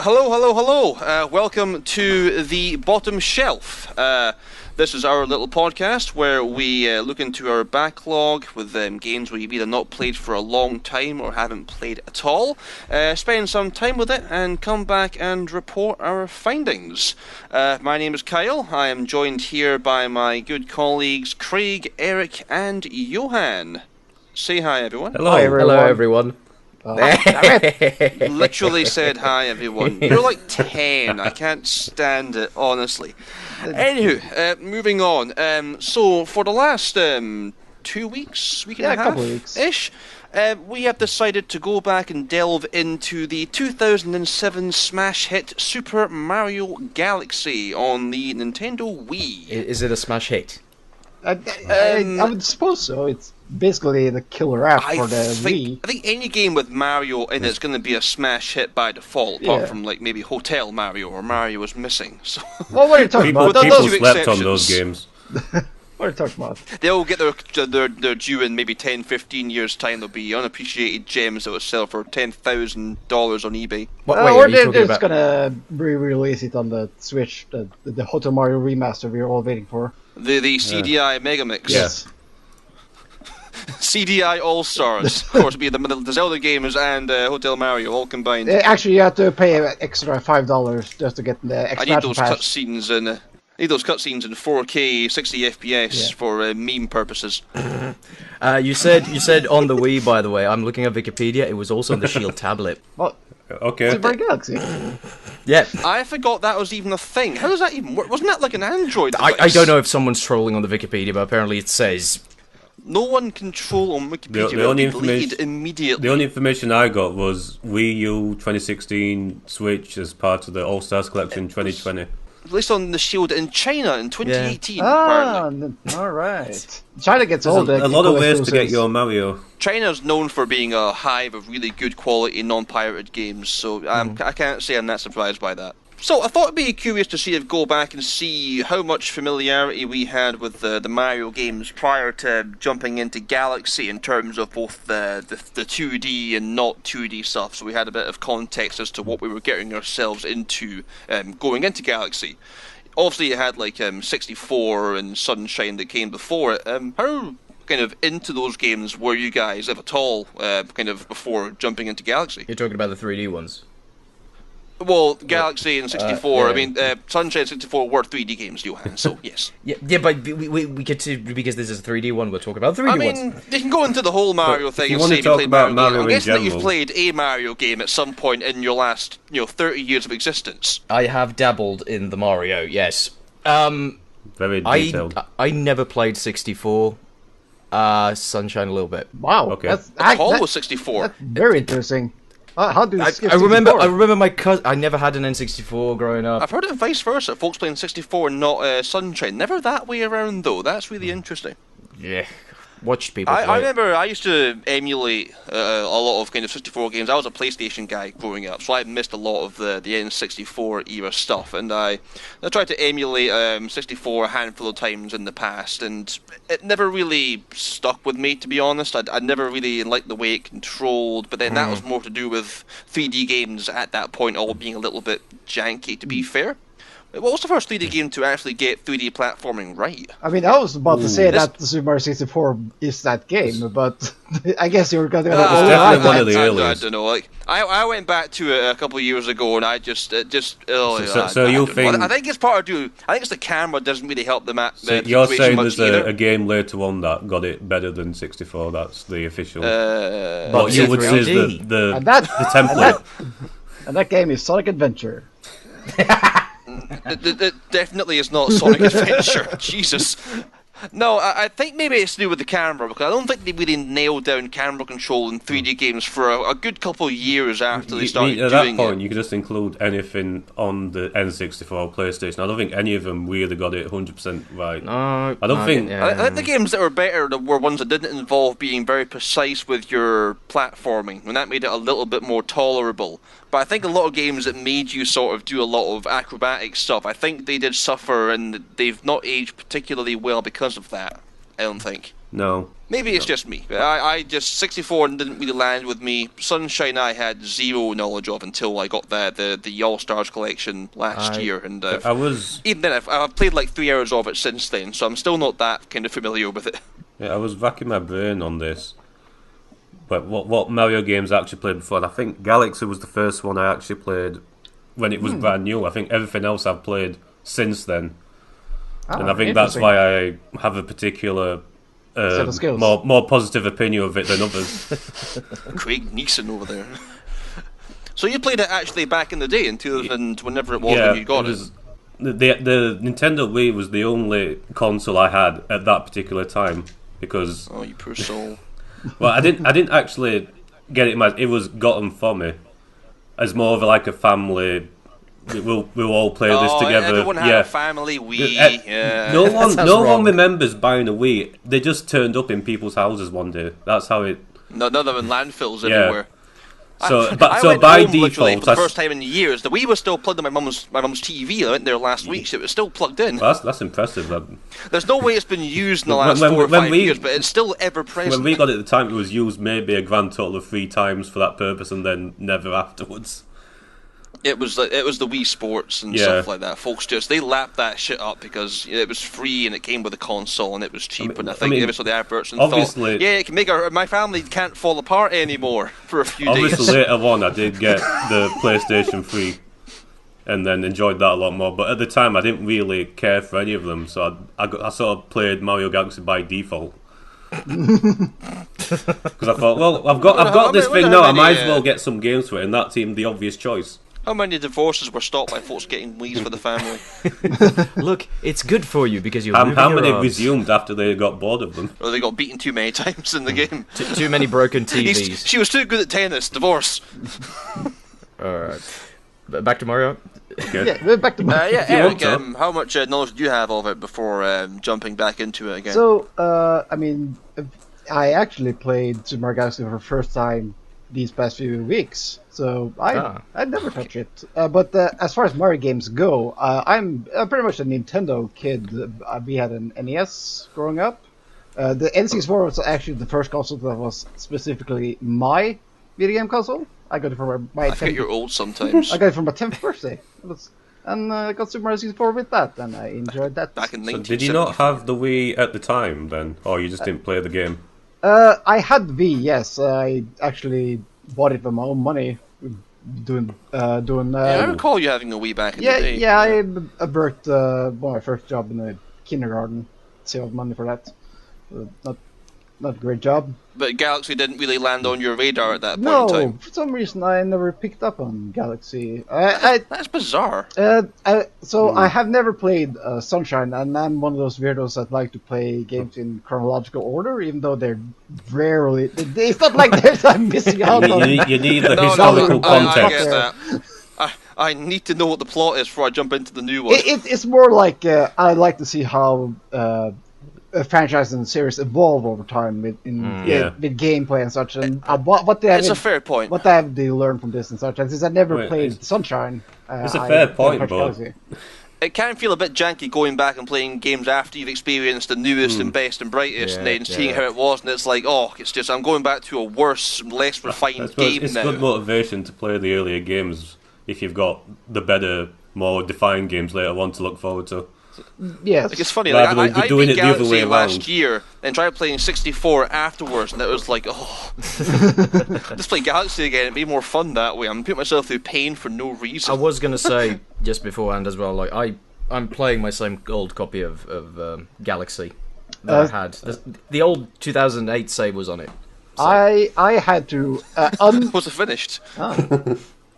Hello, hello, hello. Welcome to the Bottom Shelf. This is our little podcast where we look into our backlog with games we've either not played for a long time or haven't played at all, spend some time with it and come back and report our findings. My name is Kyle. I am joined here by my good colleagues Craig, Erik and Johan. Say hi, everyone. Hello, hello everyone. Literally said hi, everyone. You're like 10. I can't stand it, honestly. Anywho, moving on. So, for the last 2 weeks, week and a half ish, we have decided to go back and delve into the 2007 smash hit Super Mario Galaxy on the Nintendo Wii. Is it a smash hit? I would suppose so. It's basically the killer app for the Wii. I think any game with Mario in it's going to be a smash hit by default, apart from like maybe Hotel Mario or Mario is Missing. So, well, what are you talking about? People slept on those games. What are you talking about? They'll get their due in maybe 10, 15 years' time. There'll be unappreciated gems that will sell for $10,000 on eBay. Or they're just going to re-release it on the Switch, the Hotel Mario remaster we're all waiting for. The CDI Megamix. Yes. CDI All-Stars. Of course, it'll be the Zelda games and Hotel Mario all combined. Actually, you have to pay an extra $5 just to get the extra. I need those cutscenes in. Need those cutscenes in 4K 60 FPS for meme purposes. You said on the Wii, by the way. I'm looking at Wikipedia. It was also on the Shield tablet. Well, okay. Super Galaxy. Yeah. I forgot that was even a thing. How does that even work? Wasn't that like an Android device? I don't know if someone's trolling on the Wikipedia, but apparently it says. No one can troll on Wikipedia. The only information I got was Wii U 2016 Switch as part of the All Stars Collection 2020. Released on the Shield in China in 2018. Apparently. All right. China gets old. A lot of ways to get your Mario. China's known for being a hive of really good quality non-pirated games, so I can't say I'm that surprised by that. So I thought it'd be curious to go back and see how much familiarity we had with the Mario games prior to jumping into Galaxy in terms of both the 2D and not 2D stuff. So we had a bit of context as to what we were getting ourselves into going into Galaxy. Obviously, you had like 64 and Sunshine that came before it. How kind of into those games were you guys, if at all, kind of before jumping into Galaxy? You're talking about the 3D ones. Well, Galaxy and 64. I mean, Sunshine and 64 were 3D games, Johan. So yes. Yeah, but we get to, because this is a 3D one. We'll talk about 3D ones. I mean, you can go into the whole Mario thing and say you played Mario. I'm guessing that you've played a Mario game at some point in your last, 30 years of existence. I have dabbled in the Mario. Yes. Very detailed. I never played 64. Sunshine a little bit. Wow. Okay. That's all was 64. That's very interesting. How do you skip I remember my cousin. I never had an N64 growing up. I've heard it vice versa. Folks playing 64 and not Sunshine. Never that way around though. That's really interesting. Yeah. Watched people play. I remember I used to emulate a lot of kind of 64 games. I was a PlayStation guy growing up, so I missed a lot of the N64 era stuff, and I tried to emulate 64 a handful of times in the past, and it never really stuck with me, to be honest. I never really liked the way it controlled, but then that was more to do with 3D games at that point all being a little bit janky, to be fair. What was the first 3D game to actually get 3D platforming right? I mean, I was about to say that the Super Mario 64 is that game, but I guess you're going to go definitely one of the earliest. I don't know. Like, I went back to it a couple of years ago, and I just I think it's part of do. I think it's the camera doesn't really help the map. So you're saying there's a game later on that got it better than 64? That's the official. What you would say is the template. And that game is Sonic Adventure. It definitely is not Sonic Adventure. Jesus. No, I think maybe it's to do with the camera, because I don't think they really nailed down camera control in 3D games for a good couple of years after they started doing it. At that point, you could just include anything on the N64 or PlayStation. I don't think any of them really got it 100% right. No, I think the games that were better were ones that didn't involve being very precise with your platforming, and that made it a little bit more tolerable. But I think a lot of games that made you sort of do a lot of acrobatic stuff, I think they did suffer, and they've not aged particularly well because of that, I don't think. No. Maybe it's just me. I just 64 didn't really land with me. Sunshine I had zero knowledge of until I got the All Stars collection last year, and even then I've played like 3 hours of it since then, so I'm still not that kind of familiar with it. Yeah, I was racking my brain on this, but what Mario games I actually played before. And I think Galaxy was the first one I actually played when it was brand new. I think everything else I've played since then, and I think that's why I have a particular. More positive opinion of it than others. Craig Neeson over there. So you played it actually back in the day in 2000, whenever it was when you got it. The Nintendo Wii was the only console I had at that particular time because. Oh, you poor soul. Well, I didn't actually get it. It was gotten for me as more of like a family. We'll all play this together. Everyone had a family Wii. No one remembers buying a Wii. They just turned up in people's houses one day. That's how it. No, they're in landfills everywhere. So, I went by home, default, for the first time in years, the Wii was still plugged in my mum's TV. I went there last week, so it was still plugged in. Well, that's impressive. There's no way it's been used in the last 4 or 5 years, but it's still ever present. When we got it at the time, it was used maybe a grand total of 3 times for that purpose, and then never afterwards. It was the Wii Sports and stuff like that. Folks they lapped that shit up because it was free and it came with a console and it was cheap. I think they saw the adverts and thought, it can make my family can't fall apart anymore for a few days. Obviously, later on, I did get the PlayStation 3 and then enjoyed that a lot more. But at the time, I didn't really care for any of them, so I sort of played Mario Galaxy by default. Because I thought, well, I've got this thing now. I might as well get some games for it, and that seemed the obvious choice. How many divorces were stopped by folks getting Wii's for the family? Look, it's good for you because you're how many resumed after they got bored of them? Or they got beaten too many times in the game. Too many broken TVs. She was too good at tennis. Divorce. Alright. Back to Mario? Okay. Yeah, back to Mario. Eric, how much knowledge do you have of it before jumping back into it again? So, I actually played Super Mario Galaxy for the first time these past few weeks, so I never touch it. But as far as Mario games go, I'm pretty much a Nintendo kid. We had an NES growing up. The N64 was actually the first console that was specifically my video game console. I got it for my 10th. I think you're old sometimes. I got it for my 10th birthday. And I got Super Mario 64 with that, and I enjoyed that. Back in 1974. Did you not have the Wii at the time, then? Or you just didn't play the game? I had Wii, yes. I actually bought it with my own money. I recall you having a Wii back in the day. Yeah, I worked my first job in a kindergarten. Saved money for that. Not a great job. But Galaxy didn't really land on your radar at that point in time. No, for some reason I never picked up on Galaxy. That's bizarre. I have never played Sunshine, and I'm one of those weirdos that like to play games in chronological order, even though they're rarely. It's not like I'm missing out on. You need the historical context. I get that. I need to know what the plot is before I jump into the new one. It's more like I like to see how a franchise and series evolve over time with gameplay and such, and what they have. It's a fair point. What have they learned from this and such? And since I never played Sunshine, it's a fair point, but it can feel a bit janky going back and playing games after you've experienced the newest and best and brightest, and then seeing how it was, and it's like, it's just I'm going back to a worse, less refined game it's now. It's good motivation to play the earlier games if you've got the better, more defined games later on to look forward to. Yes. Like, it's funny, I beat Galaxy last year and tried playing 64 afterwards, and it was like, just play Galaxy again, it'd be more fun that way. I'm putting myself through pain for no reason. I was going to say, just beforehand as well, like, I'm playing my same old copy of Galaxy that I had. The old 2008 save was on it. So. I had to... Was it finished?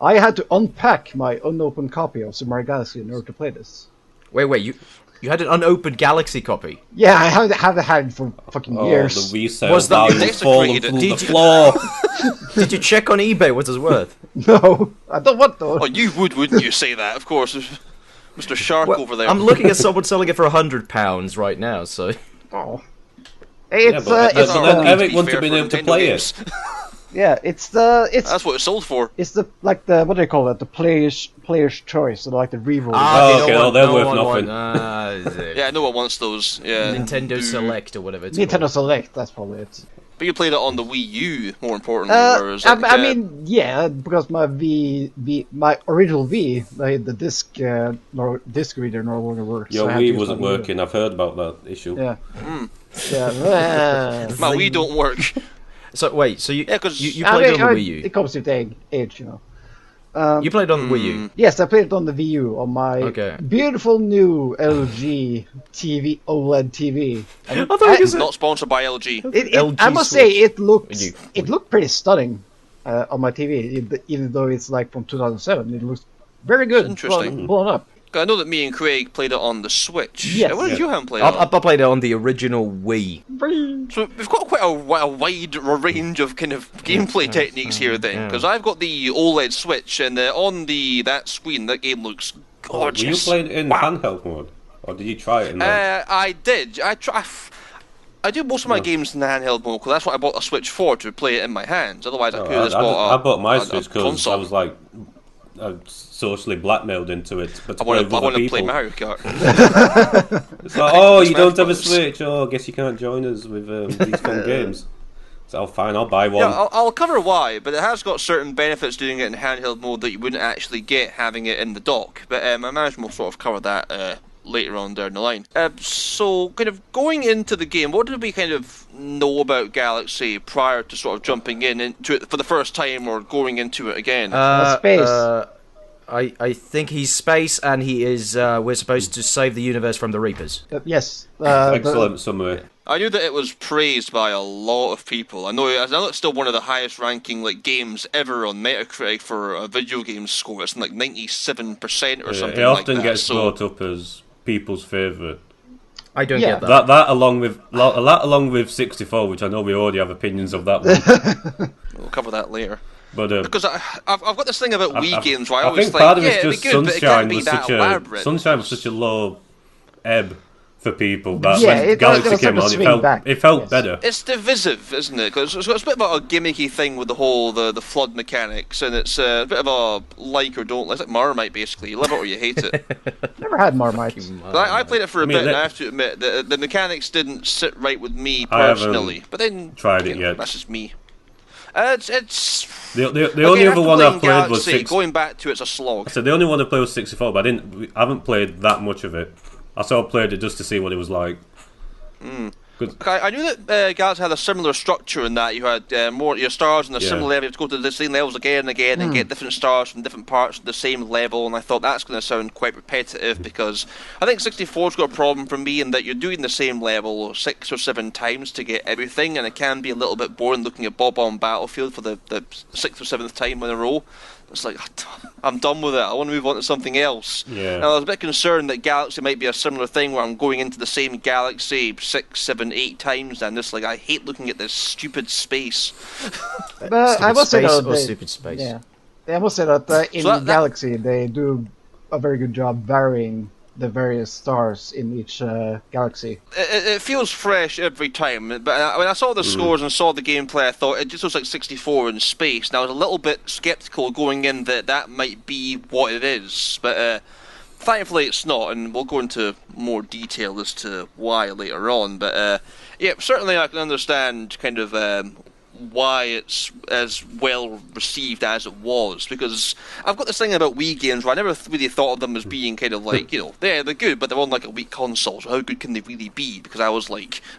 I had to unpack my unopened copy of Super Mario Galaxy in order to play this. Wait, you had an unopened Galaxy copy? Yeah, I haven't had it for fucking years. The resale value falling through the floor. Did you check on eBay what it's worth? No, I don't want though. Oh, you would, wouldn't you say that? Of course, Mr. Shark over there. I'm looking at someone selling it for £100 right now, so... Oh. Hey, Eric wouldn't have been able to play it. Yeah, it's That's what it's sold for. it's the what do they call it? The player's choice, or like the revote. They're worth nothing. Yeah, no one wants those. Yeah, Nintendo Select or whatever it's Nintendo called. Select, that's probably it. But you played it on the Wii U, more importantly. Whereas, I mean, yeah, because my my original V, the disc disc reader no longer works. Your so I had to Wii use wasn't my Wii. working. I've heard about that issue. Yeah. Yeah. my Wii don't work. So wait, so you Yeah, 'cause- you played it on the Wii U? It comes with age, you know. You played on the Wii U? Yes, I played it on the Wii U on my beautiful new LG TV OLED TV. I thought you said Not sponsored by LG. LG I must Switch. say it looked pretty stunning on my TV, even though it's like from 2007. It looks very good. Interesting. Blown up. I know that me and Craig played it on the Switch. Yes. Where did Johan play it I on? played it on the original Wii. So we've got quite a wide range of kind of gameplay techniques here then, because I've got the OLED Switch, and on that screen, that game looks gorgeous. Were you playing it in handheld mode, or did you try it in? I did. I do most of my games in the handheld mode, because that's what I bought a Switch for, to play it in my hands. Otherwise, I could have just bought I bought my a Switch because console. I was like socially blackmailed into it. But I want to people. play Mario Kart. It's like, oh, you don't have a Switch. Oh, I guess you can't join us with these fun games. So fine, I'll buy one. Yeah, I'll cover why, but it has got certain benefits doing it in handheld mode that you wouldn't actually get having it in the dock. But I imagine we'll sort of cover that later on down the line. So, kind of going into the game, what did we kind of know about Galaxy prior to sort of jumping into it for the first time or going into it again? Space. I think he's space, and he is. We're supposed to save the universe from the Reapers. Yes. Excellent summary. I knew that it was praised by a lot of people. I know it's still one of the highest ranking games ever on Metacritic for a video game score. It's like 97% or something like that. It often gets brought up as people's favourite. I don't get that. That along with 64, which I know we already have opinions of that one. We'll cover that later. But because I've got this thing about Wii games where I I always think think, part of yeah, it's it'd just be good, but it can't be that elaborate. Sunshine was such a low ebb for people that Yeah, when it Galaxy was came like a on, swing back. it felt Yes. better. It's divisive, isn't it? Because it's a bit of a gimmicky thing with the whole the flood mechanics, and it's a bit of a like or don't like. It's like Marmite, basically. You love it or you hate it. Never had Marmite. I played it for a bit, and that- I have to admit the mechanics didn't sit right with me I haven't personally. But then tried it yet. That's just me. It's The again, only after other one playing I played was Galaxy, going back to it's a slog. So the only one I played was 64, but I haven't played that much of it. I sort of played it just to see what it was like. I knew that Galaxy had a similar structure in that you had more your stars in a Yeah. similar level. You have to go to the same levels again and again and get different stars from different parts of the same level. And I thought that's going to sound quite repetitive because I think 64's got a problem for me in that you're doing the same level 6 or 7 times to get everything, and it can be a little bit boring looking at Bob on Battlefield for the 6th or 7th time in a row. It's like, I'm done with it. I want to move on to something else. Yeah. Now, I was a bit concerned that Galaxy might be a similar thing where I'm going into the same galaxy 6, 7, 8 times, and just I hate looking at this stupid space. But I must say space though, or stupid space. Yeah, I must say that in So that- Galaxy they do a very good job varying the various stars in each galaxy. It feels fresh every time, but when I saw the scores and saw the gameplay, I thought it just looks like 64 in space. And I was a little bit skeptical going in that might be what it is, but thankfully it's not, and we'll go into more detail as to why later on. But yeah, certainly I can understand kind of why it's as well received as it was, because I've got this thing about Wii games where I never really thought of them as being kind of they're good, but they're on a weak console, so how good can they really be? Because I was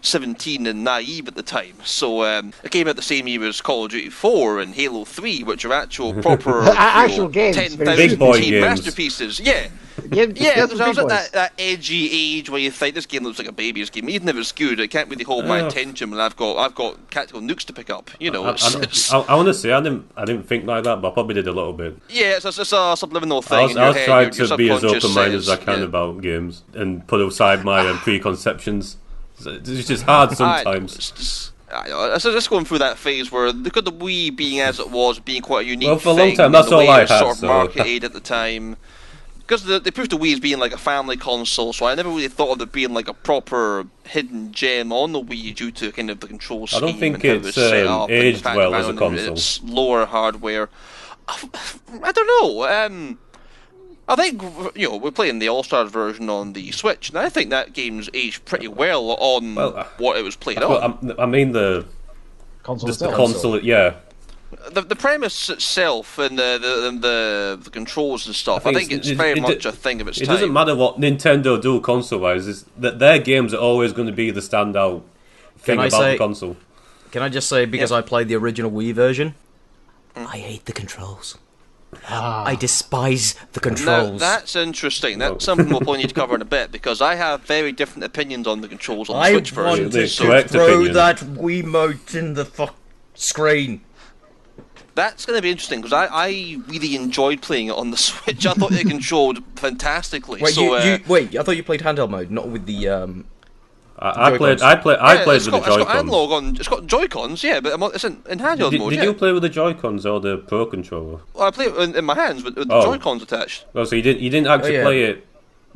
17 and naive at the time. So it came out the same year as Call of Duty 4 and Halo 3, which are actual proper Actual games, 10,000 Big boy team games. masterpieces. Yeah. Yeah, Yeah, that's I what was big at boys. that edgy age where you think this game looks like a baby's game. Even if it's good, it can't really hold my attention when I've got tactical nukes to pick up. You know, I want to say I didn't think like that, but I probably did a little bit. yeah, it's a subliminal thing. I was trying your to be as subconscious open-minded as I says, can yeah. about games and put aside my preconceptions. It's just hard sometimes. I know. So just going through that phase where look at the Wii being as it was, being quite a unique Well, for a thing, long time, and that's the all way I it was had, sort of so- marketed at the time. because they proved the Wii as being like a family console, so I never really thought of it being like a proper hidden gem on the Wii due to kind of the control scheme. I don't think and it's how set up aged and well as a console. It's lower hardware. I don't know. I think we're playing the All-Stars version on the Switch, and I think that game's aged pretty well on what it was played on. I mean the Console just the itself. console, yeah. The premise itself and the controls and stuff, I think it's very much a thing of its time. It doesn't matter what Nintendo do console-wise, is that their games are always going to be the standout thing about the console. Can I just say, because I played the original Wii version, I hate the controls. I despise the controls. Now, that's interesting. That's something we'll probably need to cover in a bit, because I have very different opinions on the controls on the Switch version. I want to throw that Wiimote in the screen. That's going to be interesting, because I really enjoyed playing it on the Switch. I thought it controlled fantastically. Wait, wait, I thought you played handheld mode, not with the I played with the Joy-Cons. It's got analog on. It's got Joy-Cons, yeah, but it's in handheld mode. Did you play with the Joy-Cons or the Pro controller? Well, I play it in my hands with the Joy-Cons attached. Oh, so you didn't actually play it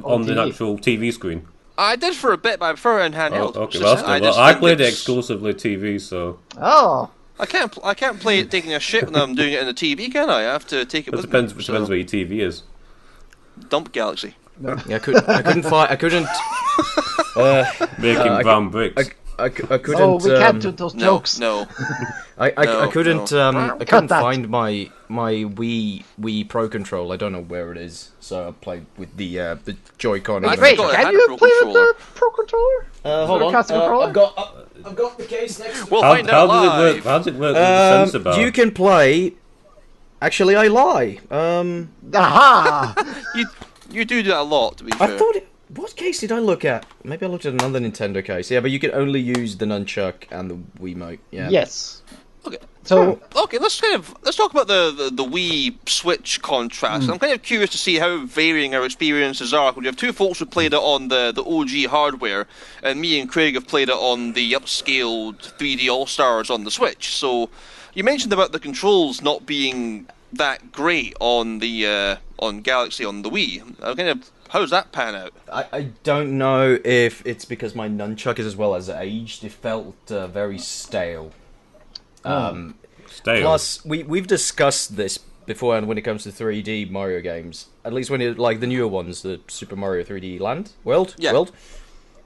on the actual TV screen? I did for a bit, but I prefer it in handheld. Oh, okay, I played it exclusively TV, so. Oh. I can't play it taking a shit when I'm doing it in the TV, can I? I have to take it with me. It depends where your TV is. Dump Galaxy. No. Yeah, I couldn't. Making brown bricks. I couldn't. Oh, we can't do those jokes. No. I couldn't. I couldn't find my Wii Pro controller. I don't know where it is. So I played with the Joy-Con. Wait, can you play with the Pro controller? Hold on. I've got the case next. We'll find out live. How does it work with the sensor bar? You can play. Actually, I lie. Aha! You do that a lot, to be fair. I thought what case did I look at? Maybe I looked at another Nintendo case. Yeah, but you can only use the nunchuck and the Wiimote. Yeah. Yes. Okay. So let's talk about the Wii Switch contrast. I'm kind of curious to see how varying our experiences are. We have two folks who played it on the OG hardware, and me and Craig have played it on the upscaled 3D All Stars on the Switch. So you mentioned about the controls not being that great on the on Galaxy on the Wii. How does that pan out? I don't know if it's because my nunchuck is as well as aged. It felt very stale. Stale. Plus, we've discussed this before, and when it comes to 3D Mario games, at least when it like the newer ones, the Super Mario 3D World,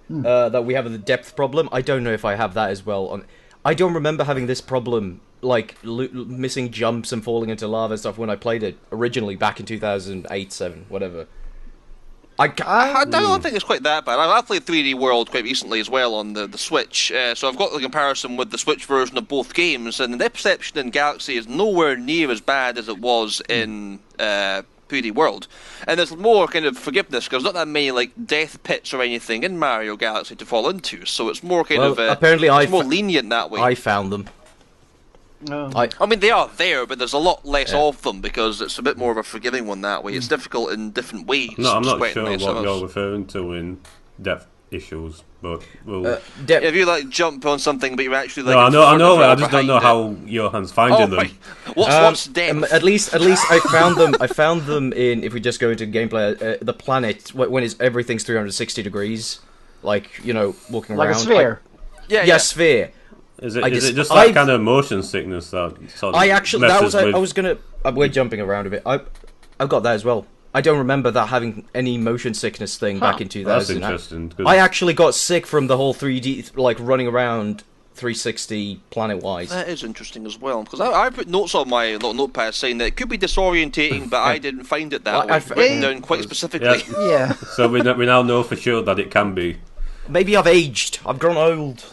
that we have the depth problem. I don't know if I have that as well. I don't remember having this problem, like missing jumps and falling into lava and stuff when I played it originally back in 2008, 7, whatever. I don't think it's quite that bad. I've played 3D World quite recently as well on the Switch, so I've got the comparison with the Switch version of both games, and the perception in Galaxy is nowhere near as bad as it was in 3D World. And there's more kind of forgiveness, because there's not that many like death pits or anything in Mario Galaxy to fall into, so it's more kind of apparently it's more lenient that way. I found them. I mean, they are there, but there's a lot less of them because it's a bit more of a forgiving one that way. It's difficult in different ways. No, I'm not sure what you're referring to in depth issues, but we'll... if you like jump on something, but you're actually like... No, I know. I just don't know how Johan's finding them. What's depth? At least I found them. I found them in. If we just go into gameplay, the planet when everything's 360 degrees, like walking around like a sphere. Sphere. Is it just that kind of motion sickness that sort of we're jumping around a bit. I've got that as well. I don't remember that having any motion sickness thing back in 2000. That's interesting. I actually got sick from the whole 3D, like running around 360 planet-wise. That is interesting as well, because I put notes on my little notepad saying that it could be disorientating, but I didn't find it that way. I've written down quite specifically. Yeah. So we now know for sure that it can be. Maybe I've aged. I've grown old.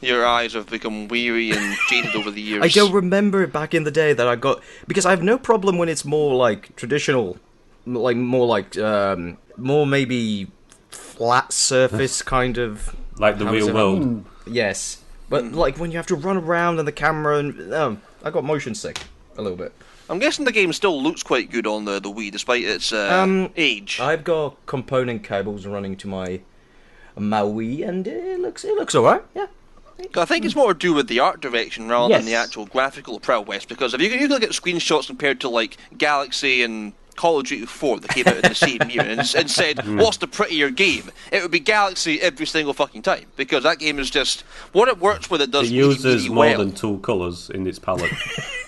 Your eyes have become weary and jaded over the years. I don't remember it back in the day that I got... Because I have no problem when it's more like traditional, like more maybe flat surface kind of... Like the real world. Yes. But like when you have to run around and the camera and... I got motion sick a little bit. I'm guessing the game still looks quite good on the Wii, despite its age. I've got component cables running to my Wii, and it looks alright, yeah. I think it's more to do with the art direction rather than the actual graphical prowess, because if you look at screenshots compared to like Galaxy and Call of Duty 4 that came out in the same year and said, what's the prettier game? It would be Galaxy every single fucking time, because that game is just what it works with. It does. It uses really more well. than 2 colours in its palette.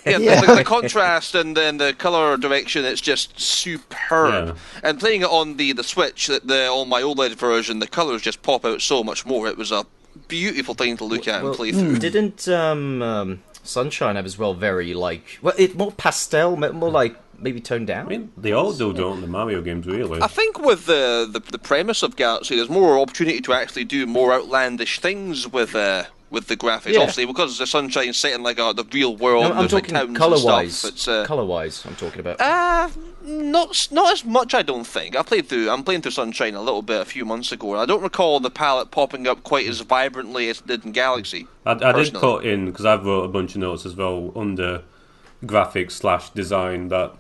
The contrast and then the colour direction, it's just superb. Yeah. And playing it on the Switch, on my OLED version, the colours just pop out so much more. It was a beautiful thing to look at and play through. Didn't Sunshine have as well very more pastel, more like maybe toned down? I mean, they all do, don't the Mario games, really? I think with the premise of Galaxy, there's more opportunity to actually do more outlandish things with the graphics. Yeah. Obviously, because the Sunshine's set in the real world. No, I'm talking colour-wise. It's colour-wise, I'm talking about. not as much, I don't think. I'm playing through Sunshine a little bit a few months ago, and I don't recall the palette popping up quite as vibrantly as it did in Galaxy. I did put in, because I've wrote a bunch of notes as well under graphics/design, that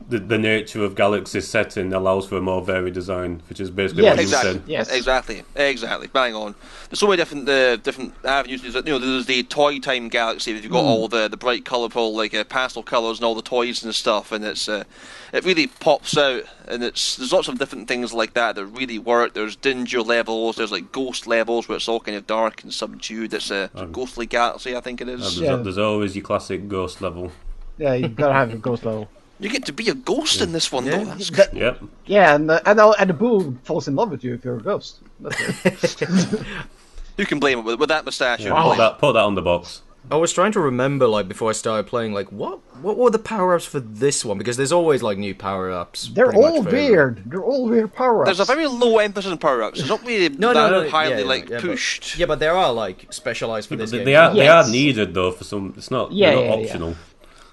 the nature of Galaxy's setting allows for a more varied design, which is basically what you said. Yes, exactly, bang on. There's so many different avenues. There's the Toy Time Galaxy. You've got all the bright, colourful, pastel colours and all the toys and stuff, and it really pops out. And there's lots of different things like that really work. There's danger levels. There's ghost levels where it's all kind of dark and subdued. It's a ghostly galaxy, I think it is. There's always your classic ghost level. Yeah, you've got to have a ghost level. You get to be a ghost in this one, though. That's Yep. Yeah, and the boo falls in love with you if you're a ghost. That's it. Who can blame it with that moustache? Yeah, put that on the box. I was trying to remember, before I started playing, what were the power-ups for this one? Because there's always, new power-ups. They're all weird. They're all weird power-ups. There's a very low emphasis on power-ups. It's not really highly pushed. But there are, specialised for this game. They are needed, though, for some... It's not, they're not optional. Yeah.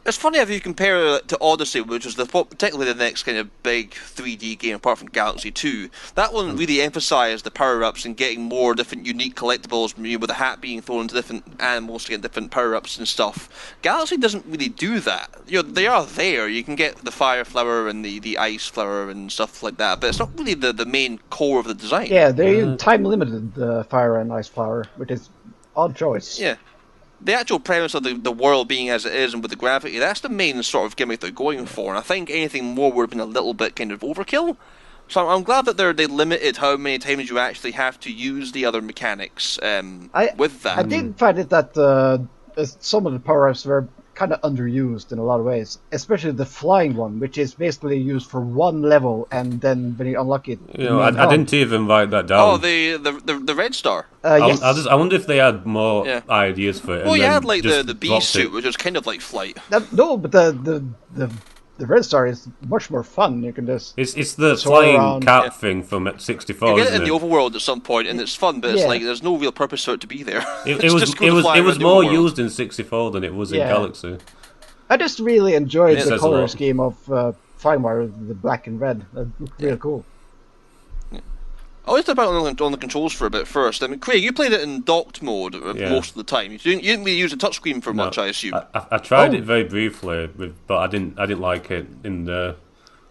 It's funny if you compare it to Odyssey, which was particularly the next kind of big 3D game apart from Galaxy 2. That one really emphasised the power-ups and getting more different unique collectibles, with a hat being thrown into different animals to get different power-ups and stuff. Galaxy doesn't really do that. They are there. You can get the fire flower and the ice flower and stuff like that, but it's not really the main core of the design. Yeah, they're time-limited, the fire and ice flower, which is odd choice. Yeah. The actual premise of the world being as it is and with the gravity, that's the main sort of gimmick they're going for, and I think anything more would have been a little bit kind of overkill. So I'm glad that they limited how many times you actually have to use the other mechanics with that. I did find it that some of the power-ups were kind of underused in a lot of ways, especially the flying one, which is basically used for one level, and then when you unlock it... I didn't even write that down. Oh, the red star. Yes. I wonder if they had more ideas for it. Well, you had the bee suit, which was kind of like flight. No, but the red star is much more fun. You can just it's the flying cat thing from 64. You get it in the overworld at some point, and it's fun, but it's there's no real purpose for it to be there. It was more used in 64 than it was in Galaxy. I just really enjoyed the color scheme of FireWire, the black and red. That looked really cool. I always talk about on the controls for a bit first. I mean, Craig, you played it in docked mode most of the time. You didn't really use the touchscreen for much, I assume. I tried it very briefly, but I didn't like it in the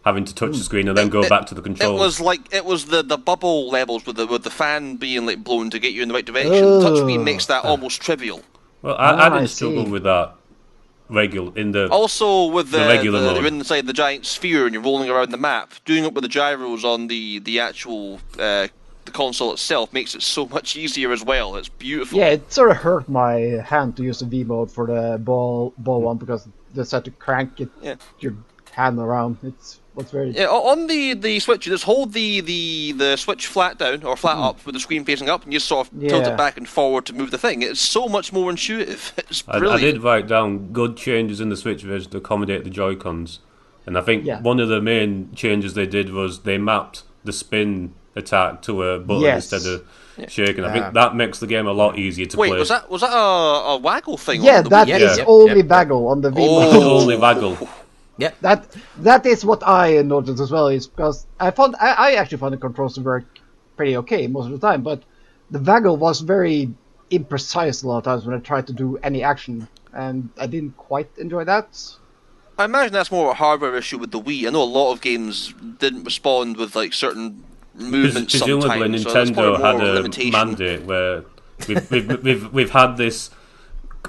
having to touch the screen and then go back to the controls. It was the bubble levels with the fan being blown to get you in the right direction. Touchscreen makes that almost trivial. Well, I didn't struggle with that. Also with the regular mode. You're inside the giant sphere and you're rolling around the map. Doing it with the gyros on the actual the console itself makes it so much easier as well. It's beautiful. Yeah, it sort of hurt my hand to use the V mode for the ball one because just had to crank it your hand around. What's very on the Switch, you just hold the Switch flat down or flat up with the screen facing up, and you sort of tilt it back and forward to move the thing. It's so much more intuitive. It's brilliant. I did write down good changes in the Switch version to accommodate the Joy-Cons, and I think one of the main changes they did was they mapped the spin attack to a button instead of shaking. I think that makes the game a lot easier to play. Wait, was that a waggle thing? Yeah, that is only waggle on the V mode. Only waggle. Yeah, that is what I noticed as well. Is because I actually found the controls to work pretty okay most of the time, but the waggle was very imprecise a lot of times when I tried to do any action, and I didn't quite enjoy that. I imagine that's more of a hardware issue with the Wii. I know a lot of games didn't respond with certain movements. Presumably, sometimes, Nintendo had a limitation. mandate where we've had this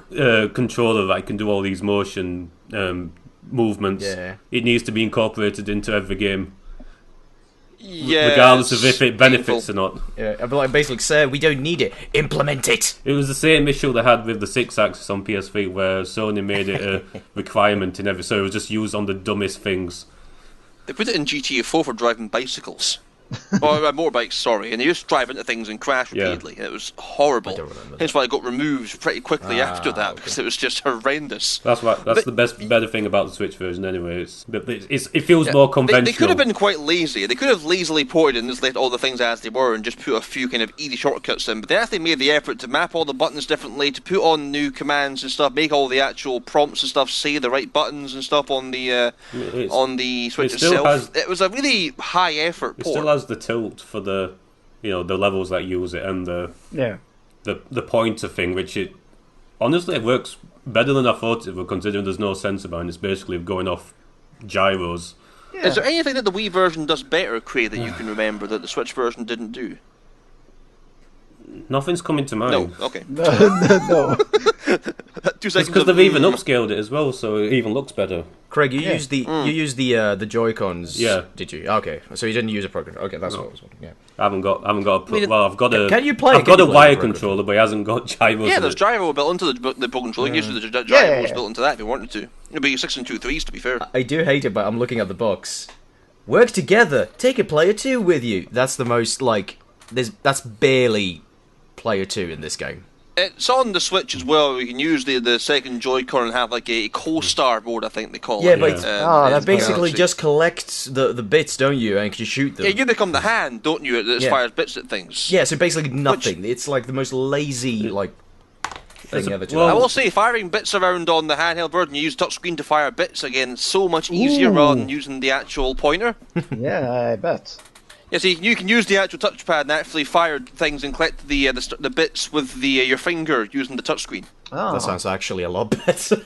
controller that can do all these motion movements. Yeah. It needs to be incorporated into every game. Yeah, regardless of if it benefits painful. or not. Yeah, I'd be like, basically, sir, we don't need it. Implement it. It was the same issue they had with the 6-axis on PS3, where Sony made it a requirement in every, so it was just used on the dumbest things. They put it in GTA 4 for driving bicycles. Or motorbikes, sorry, and they used to drive into things and crash repeatedly. And it was horrible. I don't remember Hence why it got removed pretty quickly after that, okay. because it was just horrendous. That's the better thing about the Switch version, anyway. It feels more conventional. They could have been quite lazy. They could have lazily ported and just left all the things as they were and just put a few kind of easy shortcuts in. But they actually made the effort to map all the buttons differently, to put on new commands and stuff, make all the actual prompts and stuff say the right buttons and stuff on the Switch itself. It was a really high effort port. It still has the tilt for the levels that use it, and the pointer thing, which it works better than I thought it would, considering there's no sensor bar and it's basically going off gyros. Yeah. Is there anything that the Wii version does better, Craig, that you can remember that the Switch version didn't do? Nothing's coming to mind. No, okay. No. 2 seconds. Because they've even upscaled it as well, so it even looks better. Craig, you used the Joy-Cons. Yeah. Did you? Okay, so you didn't use a Pro Controller. Okay, that's what I was wondering. Yeah. I haven't got I've got a. Can you play? I've got a wire controller, but it hasn't got gyros. Yeah, there's gyro built into the Pro Controller. You can use the gyros built into that if you wanted to. It'd be 6 and 2 3s, to be fair. I do hate it, but I'm looking at the box. Work together. Take a player 2 with you. That's the most that's barely player 2 in this game. It's on the Switch as well. You can use the second Joy-Con and have like a co-star board, I think they call it. Yeah, but that's basically just collects the bits, don't you? And you shoot them. Yeah, you become the hand, don't you? That fires bits at things. Yeah, so basically nothing. It's like the most lazy thing ever to do. I will say, firing bits around on the handheld version, you use touchscreen to fire bits again. It's so much easier rather than using the actual pointer. Yeah, I bet. Yeah, so you can use the actual touchpad and actually fire things and collect the bits with your finger using the touchscreen. Oh. That sounds actually a lot better.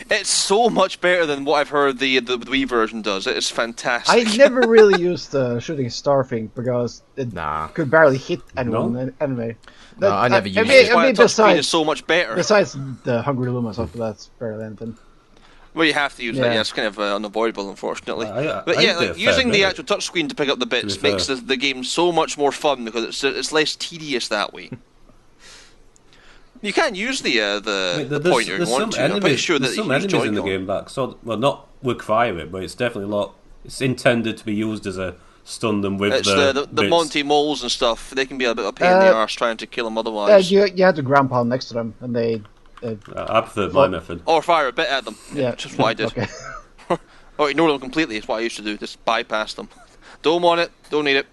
It's so much better than what I've heard the Wii version does. It is fantastic. I never really used the shooting star thing because it could barely hit anyone anyway. No, I never used it. That's why the touchscreen is so much better. Besides the Hungry Luma stuff, that's barely anything. Well, you have to use that. Yeah, it's kind of unavoidable, unfortunately. But yeah, using the actual touchscreen to pick up the bits makes the game so much more fun because it's less tedious that way. You can use the pointer if you want to. I'm pretty sure that there's some enemies in the game that not require it, but it's definitely it's intended to be used as a stun them with the Monty moles and stuff. They can be a bit of a pain in the arse trying to kill them otherwise. You had to ground pound next to them, and they. I prefer my method. Or fire a bit at them. Yeah, just what I did. Okay. Or ignore them completely. Is what I used to do. Just bypass them. Don't want it. Don't need it.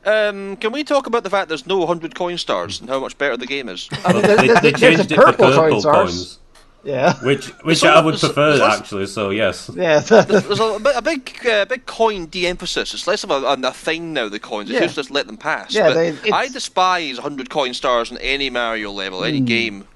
Can we talk about the fact there's no 100 coin stars and how much better the game is? They changed it to purple coins. Yeah, which I would prefer actually. So yes, yeah. There's a big coin de-emphasis. It's less of a thing now. The coins, it's just let them pass. Yeah, but I despise 100 coin stars in any Mario level, any game.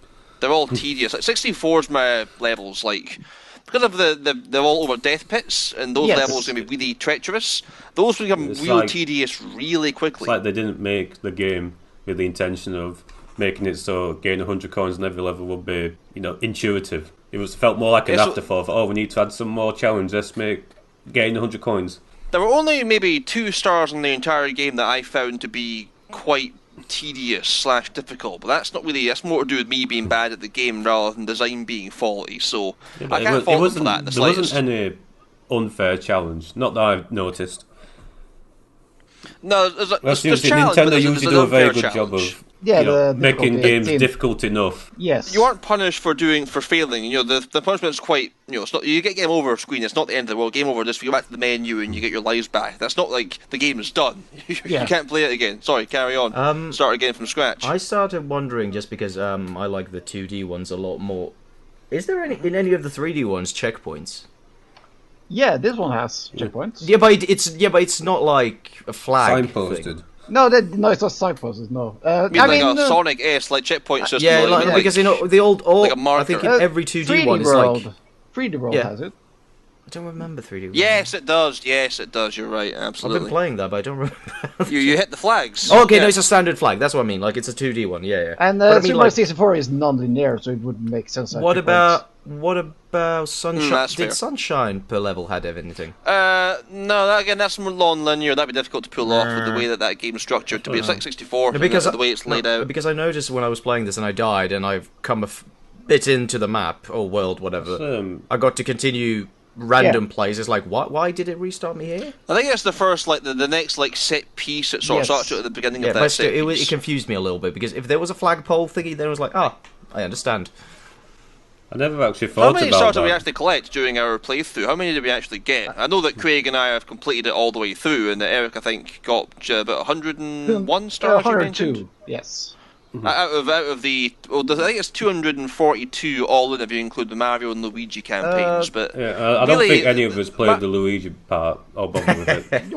They're all tedious. Like 64's my levels, because of they're all over death pits, and those levels are going to be really treacherous. Those become tedious really quickly. It's like they didn't make the game with the intention of making it so getting 100 coins in every level would be, intuitive. It felt more like an afterthought. We need to add some more challenge. Let's make getting 100 coins. There were only maybe 2 stars in the entire game that I found to be quite tedious / difficult, but that's more to do with me being bad at the game rather than design being faulty. So I can't fault them for that in the slightest. There wasn't any unfair challenge, not that I've noticed. No, there's challenge, Nintendo usually do a very good job of making games difficult enough. Yes, you aren't punished for failing. The punishment's quite. It's not. You get game over screen. It's not the end of the world. Game over. Just you go back to the menu and you get your lives back. That's not like the game is done. You can't play it again. Sorry, carry on. Start again from scratch. I started wondering just because I like the 2D ones a lot more. Is there in any of the 3D ones checkpoints? Yeah, this one has checkpoints. Yeah, but it's not like a flag. Signposted. Thing. No, it's not signposted. No, a Sonic S checkpoint system. Yeah, because the old like a marker. I think in every 2D one is World. like 3D World has it. I don't remember 3D World. Yes, it does. Yes, it does. You're right. Absolutely. I've been playing that, but I don't remember. You hit the flags. Oh, okay, no, it's a standard flag. That's what I mean. Like, it's a 2D one. Yeah. And But I mean, Super Mario like, 64 is non-linear, so it wouldn't make sense. what about Sunshine? that's Did fair. Sunshine per level had anything? No, that's more non-linear. That'd be difficult to pull off with the way that game's structured to be. It's like 64, No, because the way it's laid out. Because I noticed when I was playing this and I died and I've come a bit into the map or world, whatever. I got to continue random places. Like, why did it restart me here? I think it's the first, like the next like set piece. It sort of starts at the beginning of that but set still, piece. it confused me a little bit because if there was a flagpole thingy, then it was like, I understand. I never actually How thought many about stars that. did we actually collect during our playthrough? How many did we actually get? I know that Craig and I have completed it all the way through, and that Erik, I think, got about 101 stars. 102, yes. Out of the, I think it's 242 all in if you include the Mario and Luigi campaigns. But I don't think any of us played the Luigi part or bothered with it.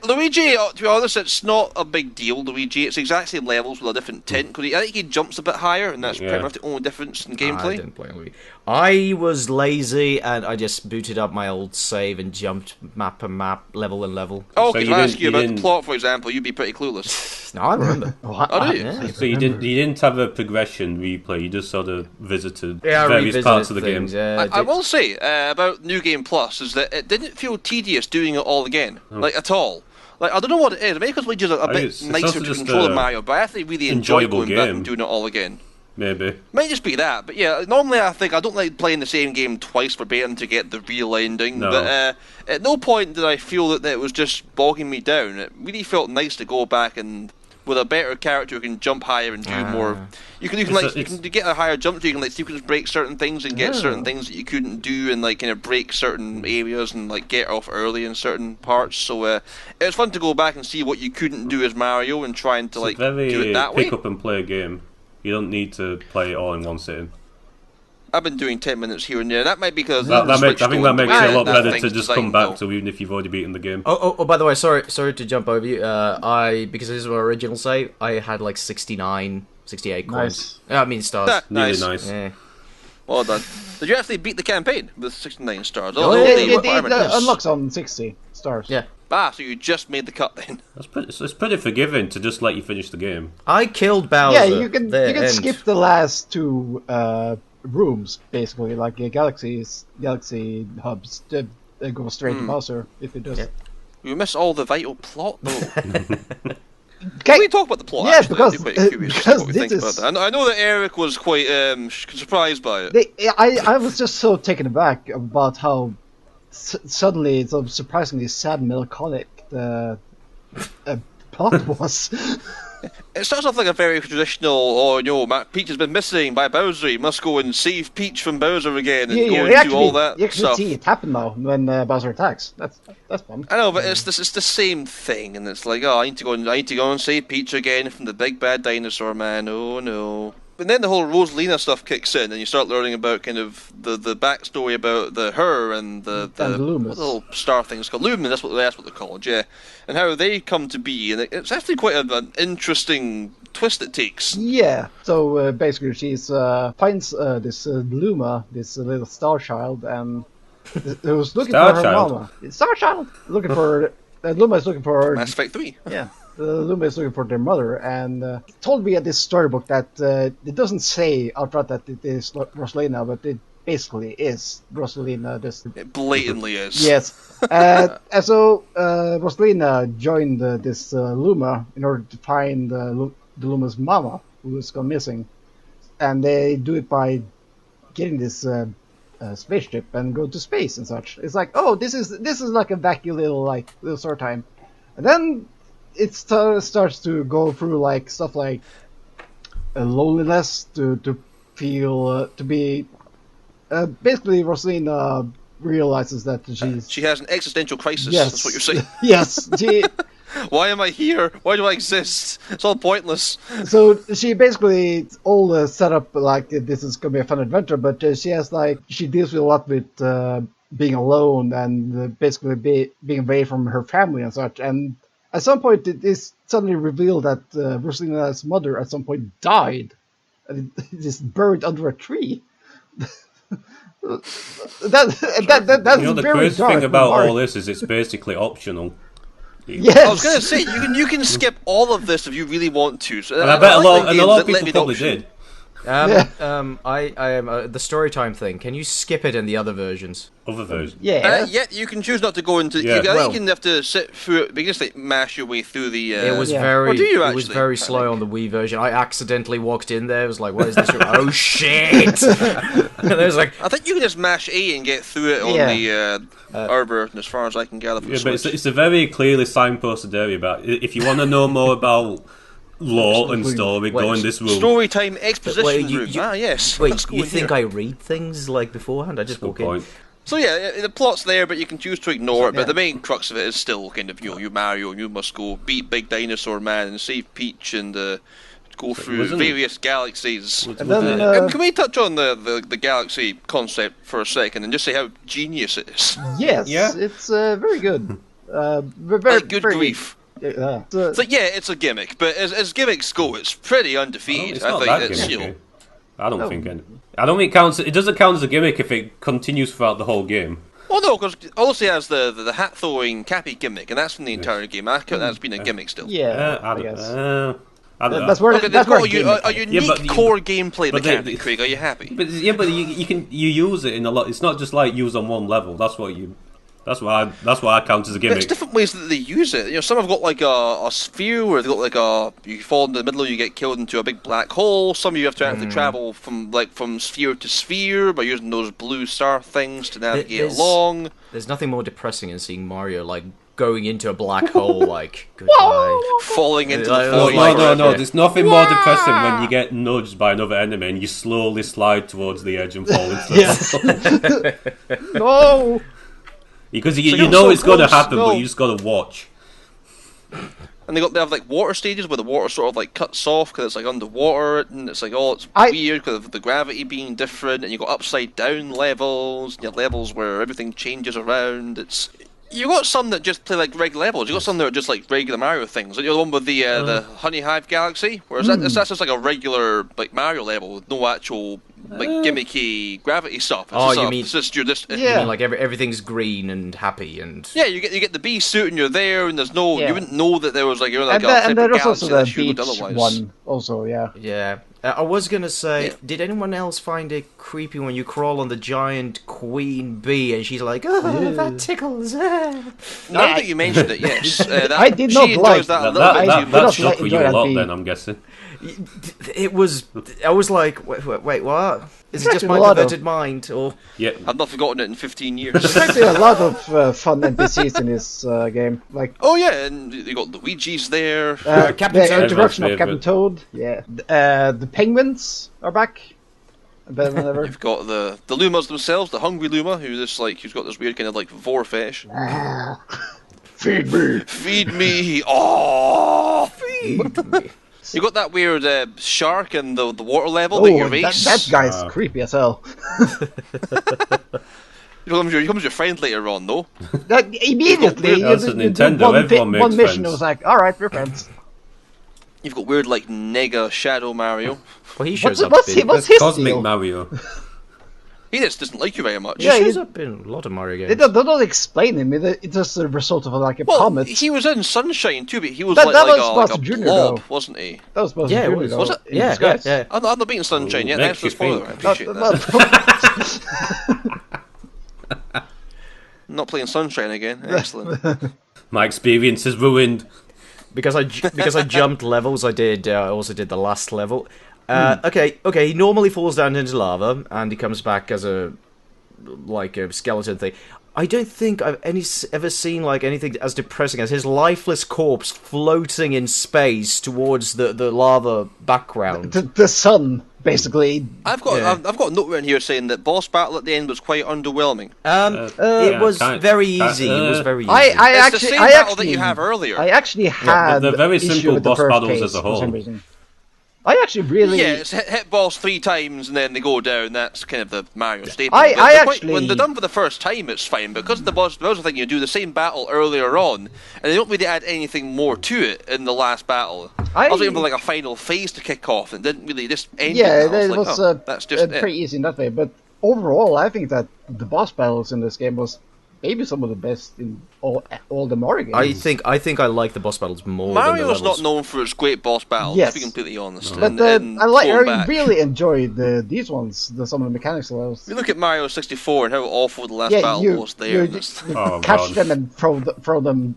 Luigi, to be honest, it's not a big deal. Luigi, it's exactly levels with a different tint. Because I think he jumps a bit higher, and that's pretty much the only difference in gameplay. I didn't play Luigi. I was lazy and I just booted up my old save and jumped map and map, level and level. Oh, So if you I ask you about didn't- the plot, for example, you'd be pretty clueless. No, I remember. Oh, do you? Yeah. So you didn't have a progression replay. You just sort of visited Yeah, I various revisited parts of the things, game. yeah, I will say about New Game Plus is that it didn't feel tedious doing it all again, like at all. Like I don't know what it is. Maybe because Luigi's a bit it's nicer also to just control than a Mario, but I actually really enjoy enjoyable going back game. and doing it all again. Maybe. Might just be that, but yeah. Normally, I think I don't like playing the same game twice verbatim to get the real ending. No. But at no point did I feel that it was just bogging me down. It really felt nice to go back and with a better character who can jump higher and do more. You can get a higher jump, so you can like sequence break certain things and get certain things that you couldn't do, and like kind of break certain areas and like get off early in certain parts. So it was fun to go back and see what you couldn't do as Mario and trying to like do it that way. Pick up and play a game. You don't need to play it all in one sitting. I've been doing 10 minutes here and there. That might be because I think that makes it a lot better to just come back to. to, even if you've already beaten the game. Oh, by the way, sorry to jump over you. Because this is my original save, I had like 68 coins. I mean stars. Nice. Yeah. Well done. Did you actually beat the campaign with 69 stars? It unlocks on 60 stars. Yeah. So you just made the cut then. It's pretty forgiving to just let you finish the game. I killed Bowser. Yeah, you can skip the last two rooms basically, like galaxy hubs. Go straight to Bowser if it does. Yeah. You miss all the vital plot though. Okay. Can we talk about the plot? Yeah, actually? because- I'd be quite curious to see what we this think is- about that. I know that Erik was quite surprised by it. I was just so taken aback about how suddenly it's a surprisingly sad, melancholic plot was. It starts off like a very traditional, Peach has been missing by Bowser. You must go and save Peach from Bowser again and go and do all that you actually stuff. see it happen now when Bowser attacks. That's fun. I know, but it's the same thing, and it's like, I need to go and save Peach again from the big bad dinosaur man. Oh no! And then the whole Rosalina stuff kicks in, and you start learning about kind of the backstory about her and the Loomis. little star things called Lumen. That's what they're called, yeah. And how they come to be, and it's actually quite an interesting twist it takes. Yeah. So basically, she finds this Luma, this little star child, and who's looking for her mama. Star child looking for Luma is looking for Mass Effect 3. Yeah. Luma is looking for their mother, and told me at this storybook that it doesn't say outright that it is Rosalina, but it basically is Rosalina. It blatantly is. Yes. And so Rosalina joined this Luma in order to find the Luma's mama, who has gone missing, and they do it by getting this spaceship and go to space and such. It's like, oh, this is like a vacuum little story time, and then it starts to go through like stuff like loneliness, to feel to be basically Rosalina realizes that she has an existential crisis. Yes. That's what you're saying. Yes. Why am I here? Why do I exist? It's all pointless. So she basically all set up like this is gonna be a fun adventure, but she deals with a lot with being alone and basically being away from her family and such. And at some point, it is suddenly revealed that Rosalina's mother at some point died, and it is buried under a tree. That's the very crazy dark. thing about all this is it's basically optional. Yes. I was gonna say you can skip all of this if you really want to. So And I bet a lot of people probably did. I am the story time thing. Can you skip it in the other versions? Other versions. Yeah. You can choose not to go into. Yeah. You can have to sit through it. You can just like mash your way through the. It was Yeah. very. Or do you it was actually? very slow on the Wii version. I accidentally walked in there. I was like, "What is this?" Oh shit! And there's like, I think you can just mash A and get through it on the our version, as far as I can gather from Yeah, but Switch. it's a very clearly signposted area about. If you want to know more about lore and story, go in this room. Story time exposition room. Yes. wait, Let's go you in think here. I read things like beforehand? I just walk in. Point. So yeah, the plot's there, but you can choose to ignore it. But the main crux of it is still kind of you Mario, you must go beat Big Dinosaur Man and save Peach and go through various galaxies. And then, Can we touch on the galaxy concept for a second and just say how genius it is? yes, Yeah. it's very good. Very Good very grief. Yeah. It's like, yeah, it's a gimmick, but as gimmicks go, it's pretty undefeated. It's I not think that it's gimmicky. I don't think it counts. It doesn't count as a gimmick if it continues throughout the whole game. Well, no, because obviously has the hat throwing Cappy gimmick, and that's from the entire game. I count that's been a gimmick still. Yeah, I I don't- guess. I don't know. That's where Okay, that's they've where got a unique but you- core gameplay but mechanic, they- Craig. Are you happy? But you use it in a lot. It's not just like use on one level. That's what I count as a It's gimmick. different ways that they use it. You know, some have got like a sphere where they've got like you fall in the middle, you get killed into a big black hole. Some of you have to actually travel from sphere to sphere by using those blue star things to navigate along. There's nothing more depressing than seeing Mario like going into a black hole. Like goodbye. Falling into the Oh, void. No. There's nothing more depressing when you get nudged by another enemy and you slowly slide towards the edge and fall into the hole. No. Because So you you're know so it's going to close, happen, no. but you just got to watch. And they have like water stages where the water sort of like cuts off because it's like underwater, and it's like it's I- weird because of the gravity being different, and you got upside down levels, and you have levels where everything changes around. You got some that just play like regular levels. You got some that are just like regular Mario things. Like, the one with the Honey Hive Galaxy, whereas that's just like a regular like Mario level with no actual like gimmicky gravity stuff. It's Oh, just you mean- it's just, you're just You Yeah. mean like everything's green and happy and yeah, you get the bee suit and you're there, and there's no you wouldn't know that there was like you're like And a there's separate also galaxy the unless you would beach otherwise. one. Also, yeah. yeah. I was gonna say, Yeah. did anyone else find it creepy when you crawl on the giant queen bee and she's like, "Oh, that tickles." Now that you mentioned it, yes, I did not she like enjoys that a that. little bit I too did That not much. like stuck with you enjoy a that lot beat. then, I'm guessing. It was. I was like, wait, what? Is it just actually my a lot of- perverted mind, or Yeah. I've not forgotten it in 15 years. There's actually a lot of fun NPCs in this game. Like Oh yeah, and you got Luigi's there. Captain the Toad. introduction of Everyone's Captain Toad. Yeah. The penguins are back. Better than ever. You've got the Lumas themselves, the hungry Luma, who's got this weird kind of like vor fetish. Feed me. Feed me, oh, feed me. You got that weird shark in the water level that you Oh, race. that guy's creepy as hell. He becomes your friend later on, though. That immediately, That's you a do Nintendo, everyone makes one mission. friends. It was like, all right, we're friends. You've got weird like Nega Shadow Mario. well, he shows up. What's in, his Cosmic deal? Mario. He just doesn't like you very much. he Yeah, shows he- up in a lot of Mario They games. don't explain him. It's just a result of like a Well, comet. he was in Sunshine too, but he was That like was a Bowser Jr. blob, though. wasn't he? That was supposed Yeah, to it be was. Was it? in Yeah, disguise. yeah. I've not been in Sunshine yet. Makes Thanks for the you spoiler. I think. appreciate that. Not playing Sunshine again. Excellent. My experience is ruined. Because I jumped levels. I also did the last level. Okay. He normally falls down into lava and he comes back as a skeleton thing. I don't think I've ever seen like anything as depressing as his lifeless corpse floating in space towards the lava background. The sun, basically. I've got a note written here saying that boss battle at the end was quite underwhelming. It was very easy. It was very easy. It's the same battle that you have earlier. I actually had they're very issue simple with the boss first battles case as a for some whole. reason. I actually really. Yeah, it's hit balls 3 times and then they go down. That's kind of the Mario staple. I actually- when they're done for the first time, it's fine because the Bowser thing, you do the same battle earlier on, and they don't really add anything more to it in the last battle. I was waiting for like a final phase to kick off, and didn't really just end. Yeah, it. I it like, was oh, that's just it. pretty easy in that way. But overall, I think that the boss battles in this game was maybe some of the best in all the Mario games. I think I like the boss battles more. Mario's than the levels. not known for its great boss battles. Yes. To be completely honest, But I really enjoyed some of the mechanics levels. You look at Mario 64 and how awful the last battle was there. You catch them and throw them